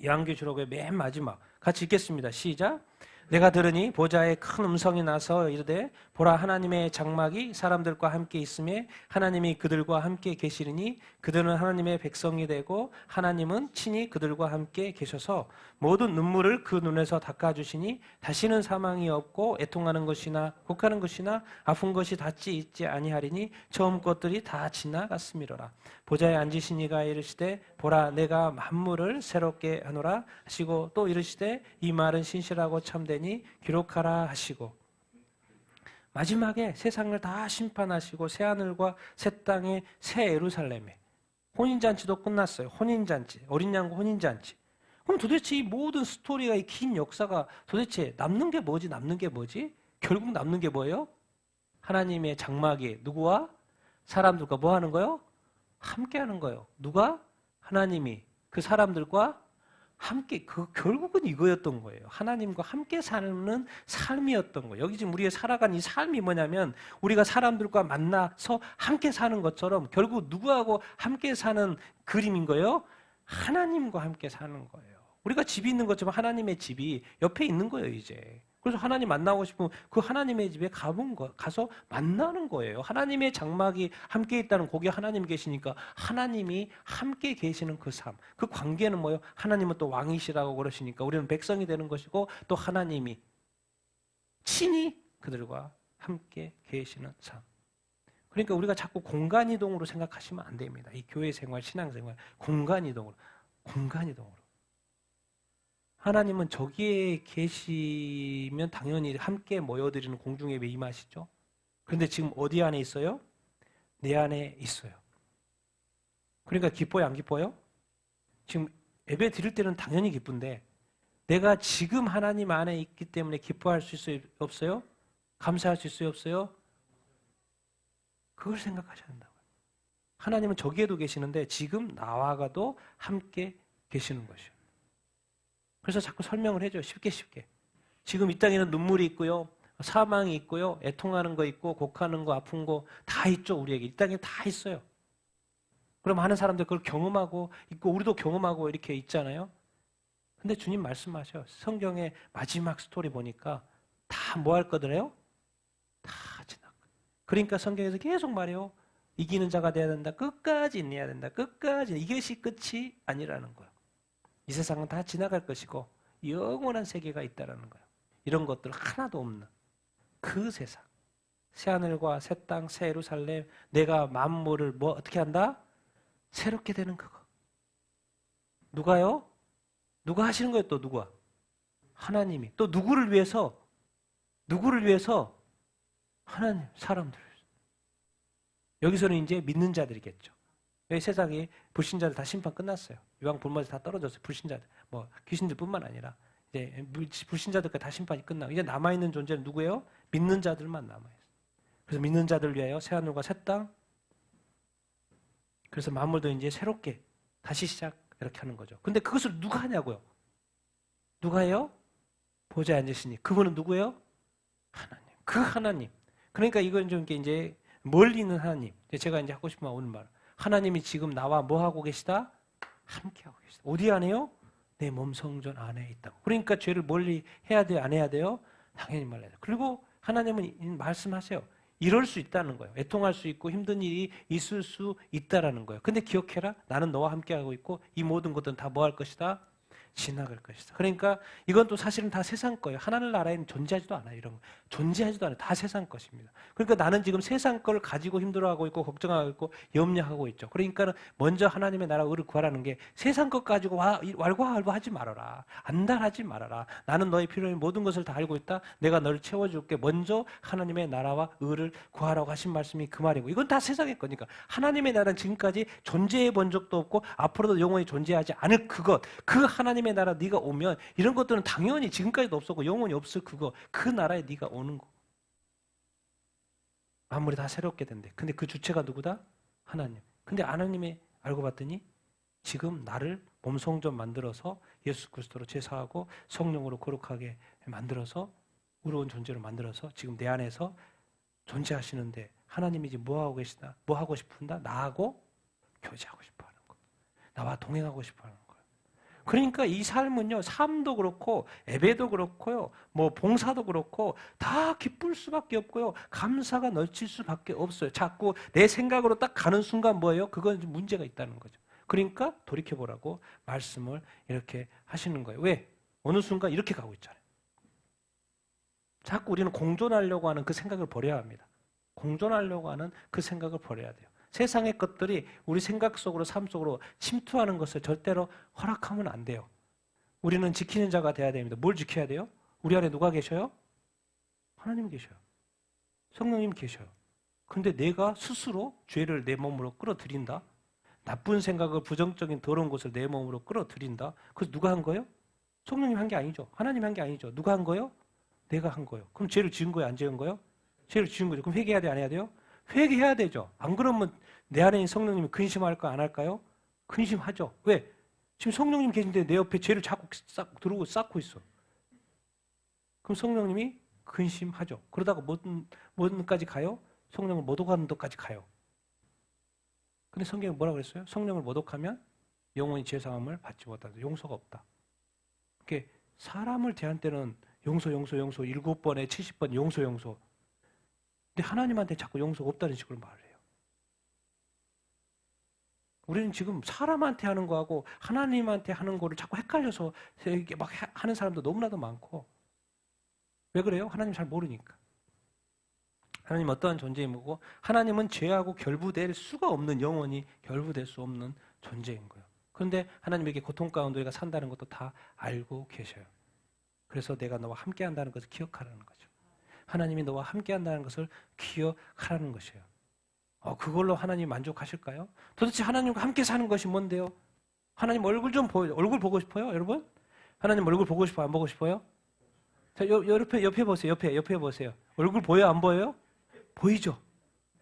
요한계시록의 맨 마지막 같이 읽겠습니다. 시작. 내가 들으니 보좌에 큰 음성이 나서 이르되 보라 하나님의 장막이 사람들과 함께 있음에 하나님이 그들과 함께 계시리니 그들은 하나님의 백성이 되고 하나님은 친히 그들과 함께 계셔서 모든 눈물을 그 눈에서 닦아주시니 다시는 사망이 없고 애통하는 것이나 곡하는 것이나 아픈 것이 닿지 있지 아니하리니 처음 것들이 다 지나갔음이로라. 보좌에 앉으신 이가 이르시되 보라 내가 만물을 새롭게 하노라 하시고 또 이르시되 이 말은 신실하고 참되니 기록하라 하시고 마지막에 세상을 다 심판하시고 새하늘과 새 땅에 새 예루살렘에 혼인잔치도 끝났어요. 혼인잔치, 어린 양과 혼인잔치. 그럼 도대체 이 모든 스토리가 이 긴 역사가 도대체 남는 게 뭐지? 남는 게 뭐지? 결국 남는 게 뭐예요? 하나님의 장막이 누구와? 사람들과 뭐 하는 거예요? 함께 하는 거예요. 누가? 하나님이 그 사람들과 함께 결국은 이거였던 거예요. 하나님과 함께 사는 삶이었던 거예요. 여기 지금 우리가 살아간 이 삶이 뭐냐면 우리가 사람들과 만나서 함께 사는 것처럼 결국 누구하고 함께 사는 그림인 거예요? 하나님과 함께 사는 거예요. 우리가 집이 있는 것처럼 하나님의 집이 옆에 있는 거예요, 이제. 그래서 하나님 만나고 싶으면 그 하나님의 집에 가서 만나는 거예요. 하나님의 장막이 함께 있다는 거기 하나님 계시니까 하나님이 함께 계시는 그 삶, 그 관계는 뭐예요? 하나님은 또 왕이시라고 그러시니까 우리는 백성이 되는 것이고 또 하나님이 친히 그들과 함께 계시는 삶. 그러니까 우리가 자꾸 공간이동으로 생각하시면 안 됩니다. 이 교회 생활, 신앙 생활, 공간이동으로. 하나님은 저기에 계시면 당연히 함께 모여드리는 공중예배 임하시죠. 그런데 지금 어디 안에 있어요? 내 안에 있어요. 그러니까 기뻐요, 안 기뻐요? 지금 예배 드릴 때는 당연히 기쁜데 내가 지금 하나님 안에 있기 때문에 기뻐할 수 있어요, 없어요? 감사할 수 있어요, 없어요? 그걸 생각하셔야 한다고요. 하나님은 저기에도 계시는데 지금 나와가도 함께 계시는 것이요. 그래서 자꾸 설명을 해줘요. 쉽게. 지금 이 땅에는 눈물이 있고요. 사망이 있고요. 애통하는 거 있고 곡하는 거 아픈 거 다 있죠. 우리에게. 이 땅에 다 있어요. 그럼 많은 사람들 그걸 경험하고 있고 우리도 경험하고 이렇게 있잖아요. 근데 주님 말씀하셔요. 성경의 마지막 스토리 보니까 다 뭐 할 거더래요? 다 지나가. 그러니까 성경에서 계속 말해요. 이기는 자가 돼야 된다. 끝까지 인내해야 된다. 끝까지. 이것이 끝이 아니라는 거예요. 이 세상은 다 지나갈 것이고 영원한 세계가 있다는 거예요. 이런 것들 하나도 없는 그 세상. 새하늘과 새 땅, 새 예루살렘, 내가 만물을 뭐 어떻게 한다? 새롭게 되는 그거. 누가요? 누가 하시는 거예요? 또 누가? 하나님이. 또 누구를 위해서? 하나님, 사람들. 여기서는 이제 믿는 자들이겠죠. 여기 세상에 불신자들 다 심판 끝났어요. 이왕 불못에 다 떨어졌어요. 불신자들. 뭐 귀신들뿐만 아니라 이제 불신자들까지 다 심판이 끝나고 이제 남아 있는 존재는 누구예요? 믿는 자들만 남아 있어요. 그래서 믿는 자들 위하여 새 하늘과 새 땅. 그래서 만물도 이제 새롭게 다시 시작 이렇게 하는 거죠. 근데 그것을 누가 하냐고요? 누가 해요? 보좌에 앉으시니 그분은 누구예요? 하나님. 그 하나님. 그러니까 이건 좀 이제 멀리 있는 하나님. 제가 이제 하고 싶은 말 오늘 말. 하나님이 지금 나와 뭐 하고 계시다? 함께 하고 계시다. 어디 안에요? 내 몸 성전 안에 있다고. 그러니까 죄를 멀리 해야 돼요? 안 해야 돼요? 당연히 말해야 돼요. 그리고 하나님은 말씀하세요. 이럴 수 있다는 거예요. 애통할 수 있고 힘든 일이 있을 수 있다라는 거예요. 근데 기억해라. 나는 너와 함께 하고 있고 이 모든 것들은 다 뭐 할 것이다? 지나갈 것이다. 그러니까 이건 또 사실은 다 세상 거예요. 하나님 나라에는 존재하지도 않아요. 이런 거. 존재하지도 않아요. 다 세상 것입니다. 그러니까 나는 지금 세상 걸 가지고 힘들어하고 있고 걱정하고 있고 염려하고 있죠. 그러니까 먼저 하나님의 나라 의를 구하라는 게 세상 것 가지고 왈가왈부하지 말아라. 안달하지 말아라. 나는 너의 필요한 모든 것을 다 알고 있다. 내가 너를 채워줄게. 먼저 하나님의 나라와 의를 구하라고 하신 말씀이 그 말이고 이건 다 세상의 거니까 하나님의 나라는 지금까지 존재해 본 적도 없고 앞으로도 영원히 존재하지 않을 그것 그 하나님의 나라 네가 오면 이런 것들은 당연히 지금까지도 없었고 영원히 없을 그거 그 나라에 네가 오는 거 만물이 다 새롭게 된대. 근데 그 주체가 누구다? 하나님. 근데 하나님이 알고 봤더니 지금 나를 몸성전 만들어서 예수 그리스도로 제사하고 성령으로 거룩하게 만들어서 의로운 존재로 만들어서 지금 내 안에서 존재하시는데 하나님이 지금 뭐 하고 계시다? 뭐 하고 싶은다? 나하고 교제하고 싶어 하는 거. 나와 동행하고 싶어 하는 거. 그러니까 이 삶은요, 삶도 그렇고, 예배도 그렇고요, 뭐 봉사도 그렇고, 다 기쁠 수밖에 없고요, 감사가 넘칠 수밖에 없어요. 자꾸 내 생각으로 딱 가는 순간 뭐예요? 그건 문제가 있다는 거죠. 그러니까 돌이켜보라고 말씀을 이렇게 하시는 거예요. 왜? 어느 순간 이렇게 가고 있잖아요. 자꾸 우리는 공존하려고 하는 그 생각을 버려야 합니다. 공존하려고 하는 그 생각을 버려야 돼요. 세상의 것들이 우리 생각 속으로 삶 속으로 침투하는 것을 절대로 허락하면 안 돼요. 우리는 지키는 자가 돼야 됩니다. 뭘 지켜야 돼요? 우리 안에 누가 계셔요? 하나님 계셔요. 성령님 계셔요. 근데 내가 스스로 죄를 내 몸으로 끌어들인다? 나쁜 생각을 부정적인 더러운 것을 내 몸으로 끌어들인다? 그래서 누가 한 거예요? 성령님 한 게 아니죠. 하나님 한 게 아니죠. 누가 한 거예요? 내가 한 거예요. 그럼 죄를 지은 거예요? 안 지은 거예요? 죄를 지은 거죠. 그럼 회개해야 돼요? 안 해야 돼요? 회개해야 되죠. 안 그러면 내 안에 있는 성령님이 근심할까 안 할까요? 근심하죠. 왜? 지금 성령님 계신데 내 옆에 죄를 자꾸 들어오고 쌓고 있어. 그럼 성령님이 근심하죠. 그러다가 뭐든까지 가요? 성령을 모독하는 데까지 가요. 근데 성경이 뭐라 그랬어요? 성령을 모독하면 영원히 죄사함을 받지 못한다. 용서가 없다. 이렇게 사람을 대할 때는 용서 7번에 70번 용서. 근데 하나님한테 자꾸 용서가 없다는 식으로 말을 해요. 우리는 지금 사람한테 하는 거하고 하나님한테 하는 거를 자꾸 헷갈려서 이렇게 막 하는 사람도 너무나도 많고. 왜 그래요? 하나님 잘 모르니까. 하나님 어떠한 존재이고 하나님은 죄하고 결부될 수가 없는, 영원히 결부될 수 없는 존재인 거예요. 그런데 하나님에게 고통 가운데 우리가 산다는 것도 다 알고 계셔요. 그래서 내가 너와 함께 한다는 것을 기억하라는 거죠. 하나님이 너와 함께 한다는 것을 기억하라는 것이에요. 그걸로 하나님 만족하실까요? 도대체 하나님과 함께 사는 것이 뭔데요? 하나님 얼굴 좀 얼굴 보고 싶어요, 여러분? 하나님 얼굴 보고 싶어요, 안 보고 싶어요? 자, 옆에 보세요. 옆에 보세요. 얼굴 보여요, 안 보여요? 보이죠?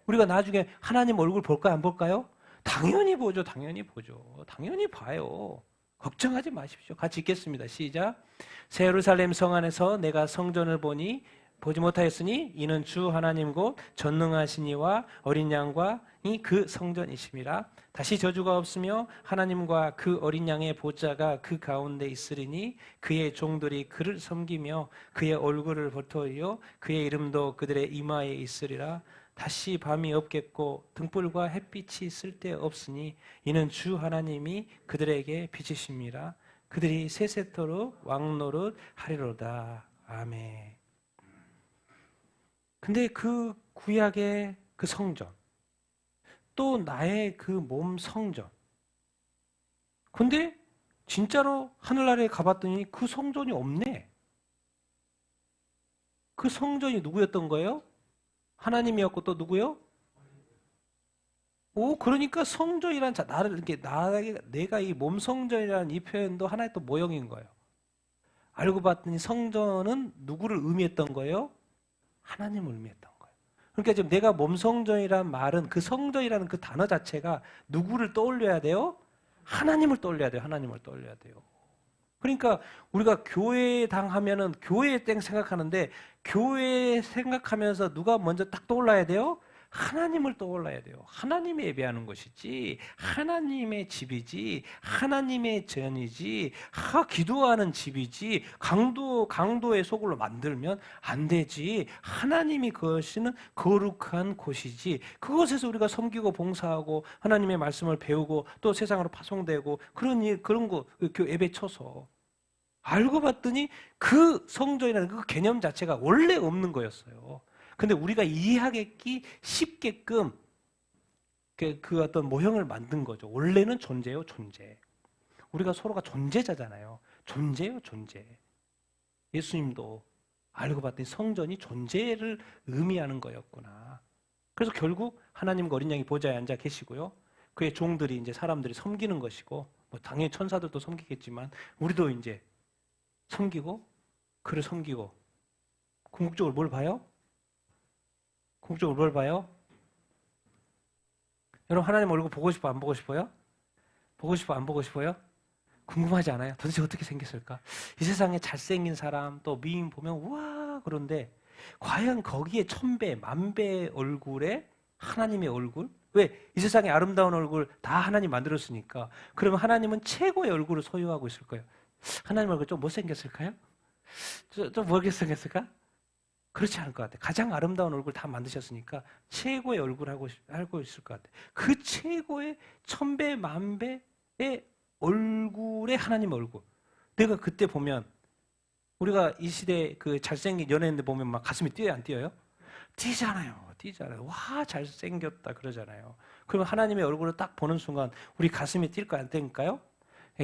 우리가 나중에 하나님 얼굴 볼까요, 안 볼까요? 당연히 보죠. 당연히 봐요. 걱정하지 마십시오. 같이 읽겠습니다. 시작. 새 예루살렘 성 안에서 내가 성전을 보지 못하였으니 이는 주 하나님 곧 전능하신 이와 어린 양과 그 성전이심이라. 다시 저주가 없으며 하나님과 그 어린 양의 보좌가 그 가운데 있으리니 그의 종들이 그를 섬기며 그의 얼굴을 보토이요 그의 이름도 그들의 이마에 있으리라. 다시 밤이 없겠고 등불과 햇빛이 쓸데없으니 이는 주 하나님이 그들에게 빛이심이라. 그들이 세세토록 왕노릇 하리로다. 아멘. 근데 그 구약의 그 성전, 또 나의 그 몸 성전. 근데 진짜로 하늘나라에 가봤더니 그 성전이 없네. 그 성전이 누구였던 거예요? 하나님이었고 또 누구요? 그러니까 성전이란 나를 이렇게 내가 이 몸 성전이라는 이 표현도 하나의 또 모형인 거예요. 알고 봤더니 성전은 누구를 의미했던 거예요? 하나님을 의미했던 거예요. 그러니까 지금 내가 몸 성전이라는 말은 그 성전이라는 그 단어 자체가 누구를 떠올려야 돼요? 하나님을 떠올려야 돼요. 하나님을 떠올려야 돼요. 그러니까 우리가 교회당 하면은 교회 땡 생각하는데 교회 생각하면서 누가 먼저 딱 떠올라야 돼요? 하나님을 떠올라야 돼요. 하나님이 예배하는 것이지, 하나님의 집이지, 하나님의 전이지, 기도하는 집이지, 강도의 소굴로 만들면 안 되지. 하나님이 거하시는 거룩한 곳이지. 그곳에서 우리가 섬기고 봉사하고 하나님의 말씀을 배우고 또 세상으로 파송되고 그런 거 예배 쳐서 알고 봤더니 그 성전이라는 그 개념 자체가 원래 없는 거였어요. 근데 우리가 이해하기 쉽게끔 그 어떤 모형을 만든 거죠. 원래는 존재요, 존재. 우리가 서로가 존재자잖아요. 존재요, 존재. 예수님도 알고 봤더니 성전이 존재를 의미하는 거였구나. 그래서 결국 하나님과 어린 양이 보좌에 앉아 계시고요. 그의 종들이 이제 사람들이 섬기는 것이고, 뭐 당연히 천사들도 섬기겠지만 우리도 이제 섬기고 그를 섬기고. 궁극적으로 뭘 봐요? 궁극적으로 뭘 봐요? 여러분 하나님 얼굴 보고 싶어, 안 보고 싶어요? 보고 싶어, 안 보고 싶어요? 궁금하지 않아요? 도대체 어떻게 생겼을까? 이 세상에 잘생긴 사람 또 미인 보면 우와 그런데 과연 거기에 1000배, 10,000배의 얼굴에 하나님의 얼굴? 왜? 이 세상에 아름다운 얼굴 다 하나님 만들었으니까. 그러면 하나님은 최고의 얼굴을 소유하고 있을 거예요. 하나님 얼굴 좀 못생겼을까요? 좀 뭐게 생겼을까? 그렇지 않을 것 같아요. 가장 아름다운 얼굴 다 만드셨으니까 최고의 얼굴 알고 있을 것 같아요. 그 최고의 1000배, 10,000배의 얼굴에 하나님 얼굴. 내가 그때 보면 우리가 이 시대 그 잘생긴 연예인들 보면 막 가슴이 뛰어요, 안 뛰어요? 뛰잖아요. 와, 잘생겼다 그러잖아요. 그러면 하나님의 얼굴을 딱 보는 순간 우리 가슴이 뛸까요, 안 뛸까요?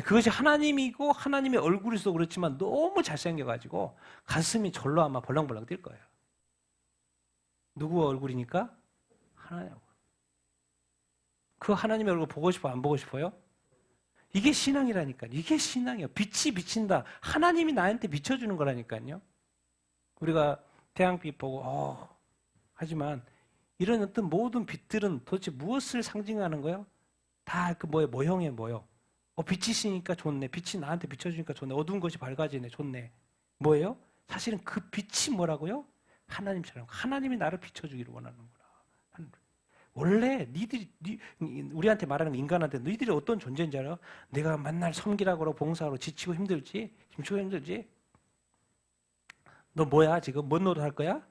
그것이 하나님이고 하나님의 얼굴이서 그렇지만 너무 잘생겨가지고 가슴이 절로 아마 벌렁벌렁 뛸 거예요. 누구 얼굴이니까? 하나님 얼굴. 그 하나님의 얼굴 보고 싶어, 안 보고 싶어요? 이게 신앙이라니까요. 이게 신앙이에요. 빛이 비친다. 하나님이 나한테 비춰주는 거라니까요. 우리가 태양빛 보고 하지만 이런 어떤 모든 빛들은 도대체 무엇을 상징하는 거예요? 다 그 모형에 뭐요? 빛이 있으니까 좋네. 빛이 나한테 비춰주니까 좋네. 어두운 것이 밝아지네. 좋네. 뭐예요? 사실은 그 빛이 뭐라고요? 하나님처럼. 하나님이 나를 비춰주기를 원하는구나. 원래 우리한테 말하는 인간한테 너희들이 어떤 존재인지 알아? 내가 맨날 섬기라고 봉사하러 지치고 힘들지? 힘치고 힘들지? 너 뭐야 지금? 뭔 노릇 할 거야?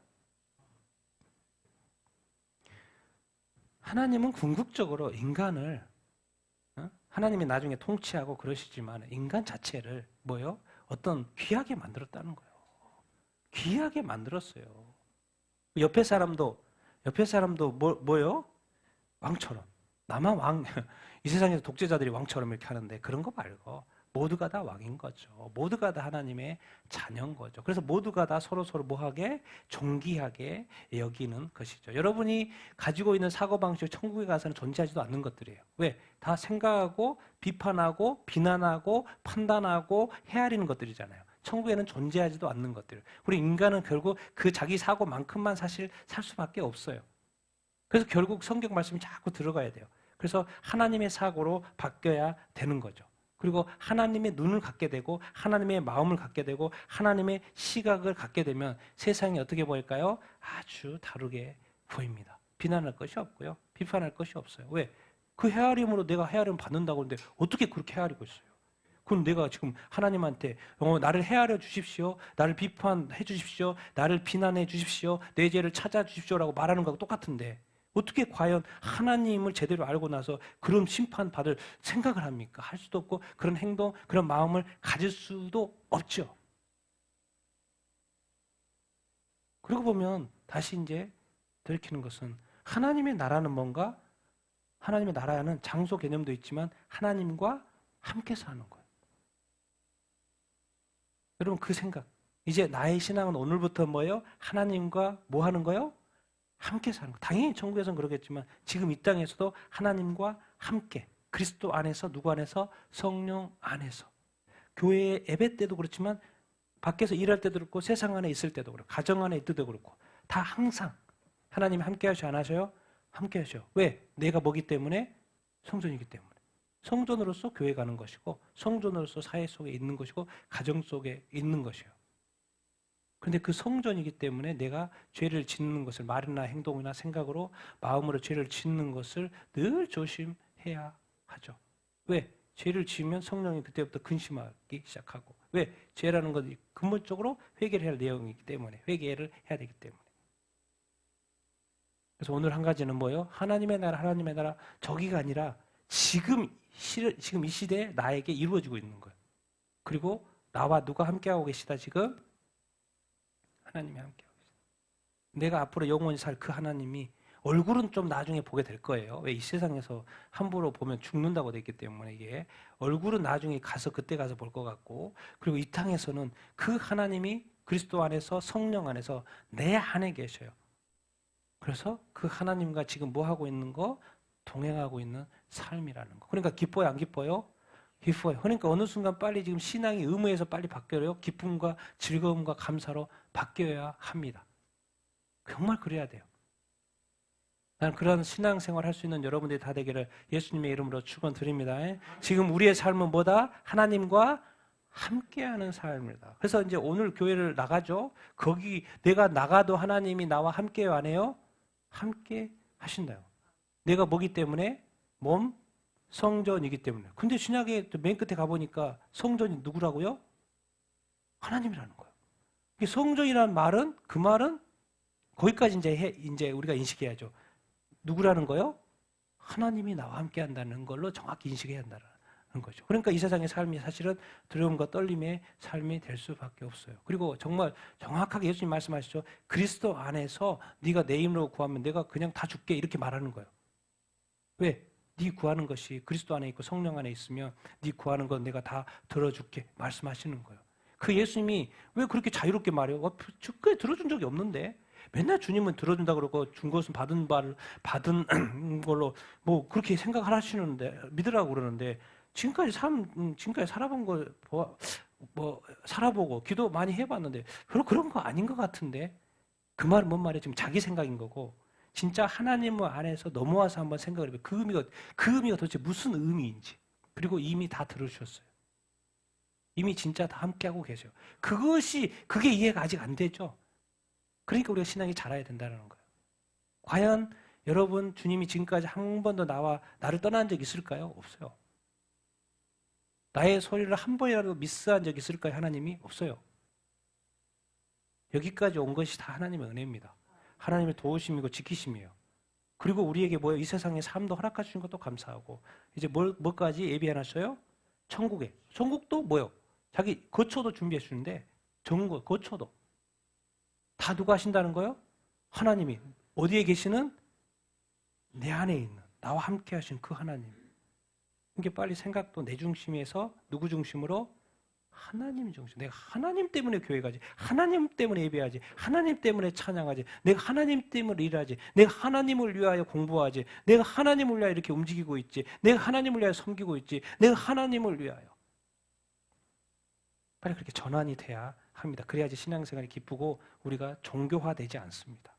하나님은 궁극적으로 인간을 하나님이 나중에 통치하고 그러시지만 인간 자체를 뭐요? 어떤 귀하게 만들었다는 거예요. 귀하게 만들었어요. 옆에 사람도 뭐요? 왕처럼. 나만 왕, 이 세상에서 독재자들이 왕처럼 이렇게 하는데 그런 거 말고 모두가 다 왕인 거죠. 모두가 다 하나님의 자녀인 거죠. 그래서 모두가 다 서로 뭐하게? 존귀하게 여기는 것이죠. 여러분이 가지고 있는 사고방식이 천국에 가서는 존재하지도 않는 것들이에요. 왜? 다 생각하고 비판하고 비난하고 판단하고 헤아리는 것들이잖아요. 천국에는 존재하지도 않는 것들. 우리 인간은 결국 그 자기 사고만큼만 사실 살 수밖에 없어요. 그래서 결국 성경 말씀이 자꾸 들어가야 돼요. 그래서 하나님의 사고로 바뀌어야 되는 거죠. 그리고 하나님의 눈을 갖게 되고 하나님의 마음을 갖게 되고 하나님의 시각을 갖게 되면 세상이 어떻게 보일까요? 아주 다르게 보입니다. 비난할 것이 없고요. 비판할 것이 없어요. 왜? 그 헤아림으로 내가 헤아림 받는다고 하는데 어떻게 그렇게 헤아리고 있어요? 그럼 내가 지금 하나님한테 나를 헤아려 주십시오. 나를 비판해 주십시오. 나를 비난해 주십시오. 내 죄를 찾아 주십시오라고 말하는 거하고 똑같은데 어떻게 과연 하나님을 제대로 알고 나서 그런 심판받을 생각을 합니까? 할 수도 없고 그런 행동, 그런 마음을 가질 수도 없죠. 그러고 보면 다시 이제 들키는 것은 하나님의 나라는 뭔가? 하나님의 나라는 장소 개념도 있지만 하나님과 함께 사는 거예요. 여러분 그 생각. 이제 나의 신앙은 오늘부터 뭐예요? 하나님과 뭐 하는 거예요? 함께 사는 거. 당연히 천국에서는 그러겠지만 지금 이 땅에서도 하나님과 함께 그리스도 안에서 누구 안에서? 성령 안에서. 교회의 예배 때도 그렇지만 밖에서 일할 때도 그렇고 세상 안에 있을 때도 그렇고 가정 안에 있을 때도 그렇고 다 항상 하나님이 함께 하셔 안 하셔요? 함께 하셔. 왜? 내가 뭐기 때문에? 성전이기 때문에. 성전으로서 교회 가는 것이고 성전으로서 사회 속에 있는 것이고 가정 속에 있는 것이에요. 그런데 그 성전이기 때문에 내가 죄를 짓는 것을 말이나 행동이나 생각으로 마음으로 죄를 짓는 것을 늘 조심해야 하죠. 왜? 죄를 지으면 성령이 그때부터 근심하기 시작하고 왜? 죄라는 것이 근본적으로 회개를 해야 할 내용이기 때문에 회개를 해야 되기 때문에 그래서 오늘 한 가지는 뭐예요? 하나님의 나라 저기가 아니라 지금 이 시대에 나에게 이루어지고 있는 거예요. 그리고 나와 누가 함께하고 계시다 지금? 하나님이 함께하고 계시다. 내가 앞으로 영원히 살 그 하나님이 얼굴은 좀 나중에 보게 될 거예요. 왜? 이 세상에서 함부로 보면 죽는다고 돼 있기 때문에 이게 얼굴은 나중에 가서 그때 가서 볼 것 같고 그리고 이 땅에서는 그 하나님이 그리스도 안에서 성령 안에서 내 안에 계셔요. 그래서 그 하나님과 지금 뭐 하고 있는 거? 동행하고 있는 삶이라는 거. 그러니까 기뻐요, 안 기뻐요? 기뻐요. 그러니까 어느 순간 빨리 지금 신앙이 의무에서 빨리 바뀌어요. 기쁨과 즐거움과 감사로 바뀌어야 합니다. 정말 그래야 돼요. 난 그런 신앙생활 할 수 있는 여러분들이 다 되기를 예수님의 이름으로 축원드립니다. 지금 우리의 삶은 뭐다? 하나님과 함께하는 삶이다. 그래서 이제 오늘 교회를 나가죠. 거기 내가 나가도 하나님이 나와 함께요, 안 해요? 함께 하신다요. 내가 뭐기 때문에? 몸, 성전이기 때문에. 근데 신약의 맨 끝에 가보니까 성전이 누구라고요? 하나님이라는 거예요. 성전이라는 말은, 그 말은 거기까지 이제 우리가 인식해야죠. 누구라는 거요? 하나님이 나와 함께 한다는 걸로 정확히 인식해야 한다는 거죠. 그러니까 이 세상의 삶이 사실은 두려움과 떨림의 삶이 될 수밖에 없어요. 그리고 정말 정확하게 예수님 말씀하시죠. 그리스도 안에서 네가 내 이름으로 구하면 내가 그냥 다 줄게 이렇게 말하는 거예요. 왜? 네 구하는 것이 그리스도 안에 있고 성령 안에 있으면 네 구하는 건 내가 다 들어줄게 말씀하시는 거예요. 그 예수님이 왜 그렇게 자유롭게 말해요? 그게 들어준 적이 없는데 맨날 주님은 들어준다 그러고 준 것은 받은 걸로 뭐 그렇게 생각을 하시는데 믿으라고 그러는데 지금까지 살아본 거 뭐 살아보고 기도 많이 해봤는데 별로 그런 거 아닌 것 같은데 그 말은 뭔 말이에요? 지금 자기 생각인 거고 진짜 하나님 안에서 넘어와서 한번 생각을 해봐요. 그 의미가 도대체 무슨 의미인지 그리고 이미 다 들으셨어요. 이미 진짜 다 함께하고 계세요. 그게 이해가 아직 안 되죠. 그러니까 우리가 신앙이 자라야 된다는 거예요. 과연 여러분, 주님이 지금까지 한 번도 나를 떠난 적 있을까요? 없어요. 나의 소리를 한 번이라도 미스한 적 있을까요? 하나님이? 없어요. 여기까지 온 것이 다 하나님의 은혜입니다. 하나님의 도우심이고 지키심이에요. 그리고 우리에게 뭐예요? 이 세상의 삶도 허락해 주신 것도 감사하고, 이제 뭐까지 예비해놨어요? 천국에. 천국도 뭐예요? 자기 거처도 준비해 주는데, 정국, 거처도. 다 누가 하신다는 거예요? 하나님이. 어디에 계시는? 내 안에 있는, 나와 함께 하신 그 하나님. 이게 빨리 생각도 내 중심에서 누구 중심으로? 하나님 중심. 내가 하나님 때문에 교회 가지. 하나님 때문에 예배하지. 하나님 때문에 찬양하지. 내가 하나님 때문에 일하지. 내가 하나님을 위하여 공부하지. 내가 하나님을 위하여 이렇게 움직이고 있지. 내가 하나님을 위하여 섬기고 있지. 내가 하나님을 위하여. 빨리 그렇게 전환이 돼야 합니다. 그래야지 신앙생활이 기쁘고 우리가 종교화되지 않습니다.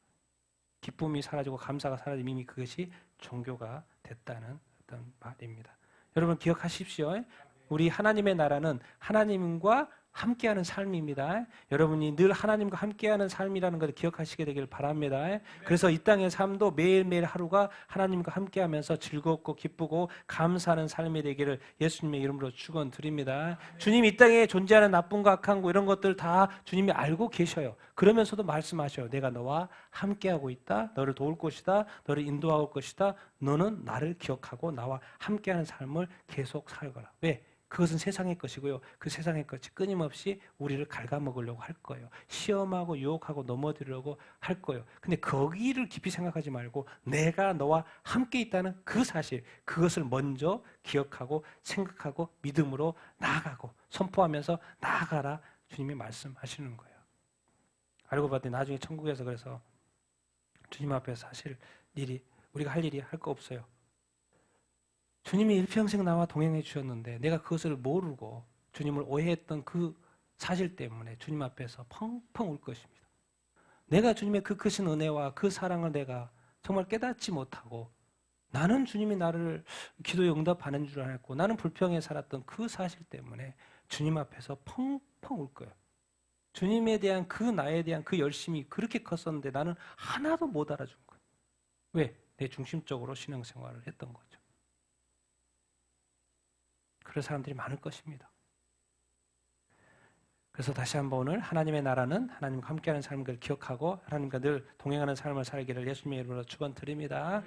기쁨이 사라지고 감사가 사라지면 이미 그것이 종교가 됐다는 어떤 말입니다. 여러분 기억하십시오. 우리 하나님의 나라는 하나님과 함께하는 삶입니다. 여러분이 늘 하나님과 함께하는 삶이라는 것을 기억하시게 되길 바랍니다. 그래서 이 땅의 삶도 매일매일 하루가 하나님과 함께하면서 즐겁고 기쁘고 감사하는 삶이 되기를 예수님의 이름으로 축원드립니다. 주님이 이 땅에 존재하는 나쁨과 악한 거 이런 것들 다 주님이 알고 계셔요. 그러면서도 말씀하셔요. 내가 너와 함께하고 있다. 너를 도울 것이다. 너를 인도할 것이다. 너는 나를 기억하고 나와 함께하는 삶을 계속 살거라. 왜? 그것은 세상의 것이고요. 그 세상의 것이 끊임없이 우리를 갉아먹으려고 할 거예요. 시험하고 유혹하고 넘어뜨리려고 할 거예요. 근데 거기를 깊이 생각하지 말고 내가 너와 함께 있다는 그 사실, 그것을 먼저 기억하고 생각하고 믿음으로 나아가고 선포하면서 나아가라 주님이 말씀하시는 거예요. 알고 봤더니 나중에 천국에서 그래서 주님 앞에서 하실 일이, 우리가 할 일이 할 거 없어요. 주님이 일평생 나와 동행해 주셨는데 내가 그것을 모르고 주님을 오해했던 그 사실 때문에 주님 앞에서 펑펑 울 것입니다. 내가 주님의 그 크신 은혜와 그 사랑을 내가 정말 깨닫지 못하고 나는 주님이 나를 기도에 응답하는 줄 알았고 나는 불평에 살았던 그 사실 때문에 주님 앞에서 펑펑 울 거예요. 주님에 대한 그 나에 대한 그 열심이 그렇게 컸었는데 나는 하나도 못 알아준 거예요. 왜? 내 중심적으로 신앙생활을 했던 거죠. 그런 사람들이 많을 것입니다. 그래서 다시 한번 오늘 하나님의 나라는 하나님과 함께하는 삶을 기억하고 하나님과 늘 동행하는 삶을 살기를 예수님의 이름으로 축원드립니다.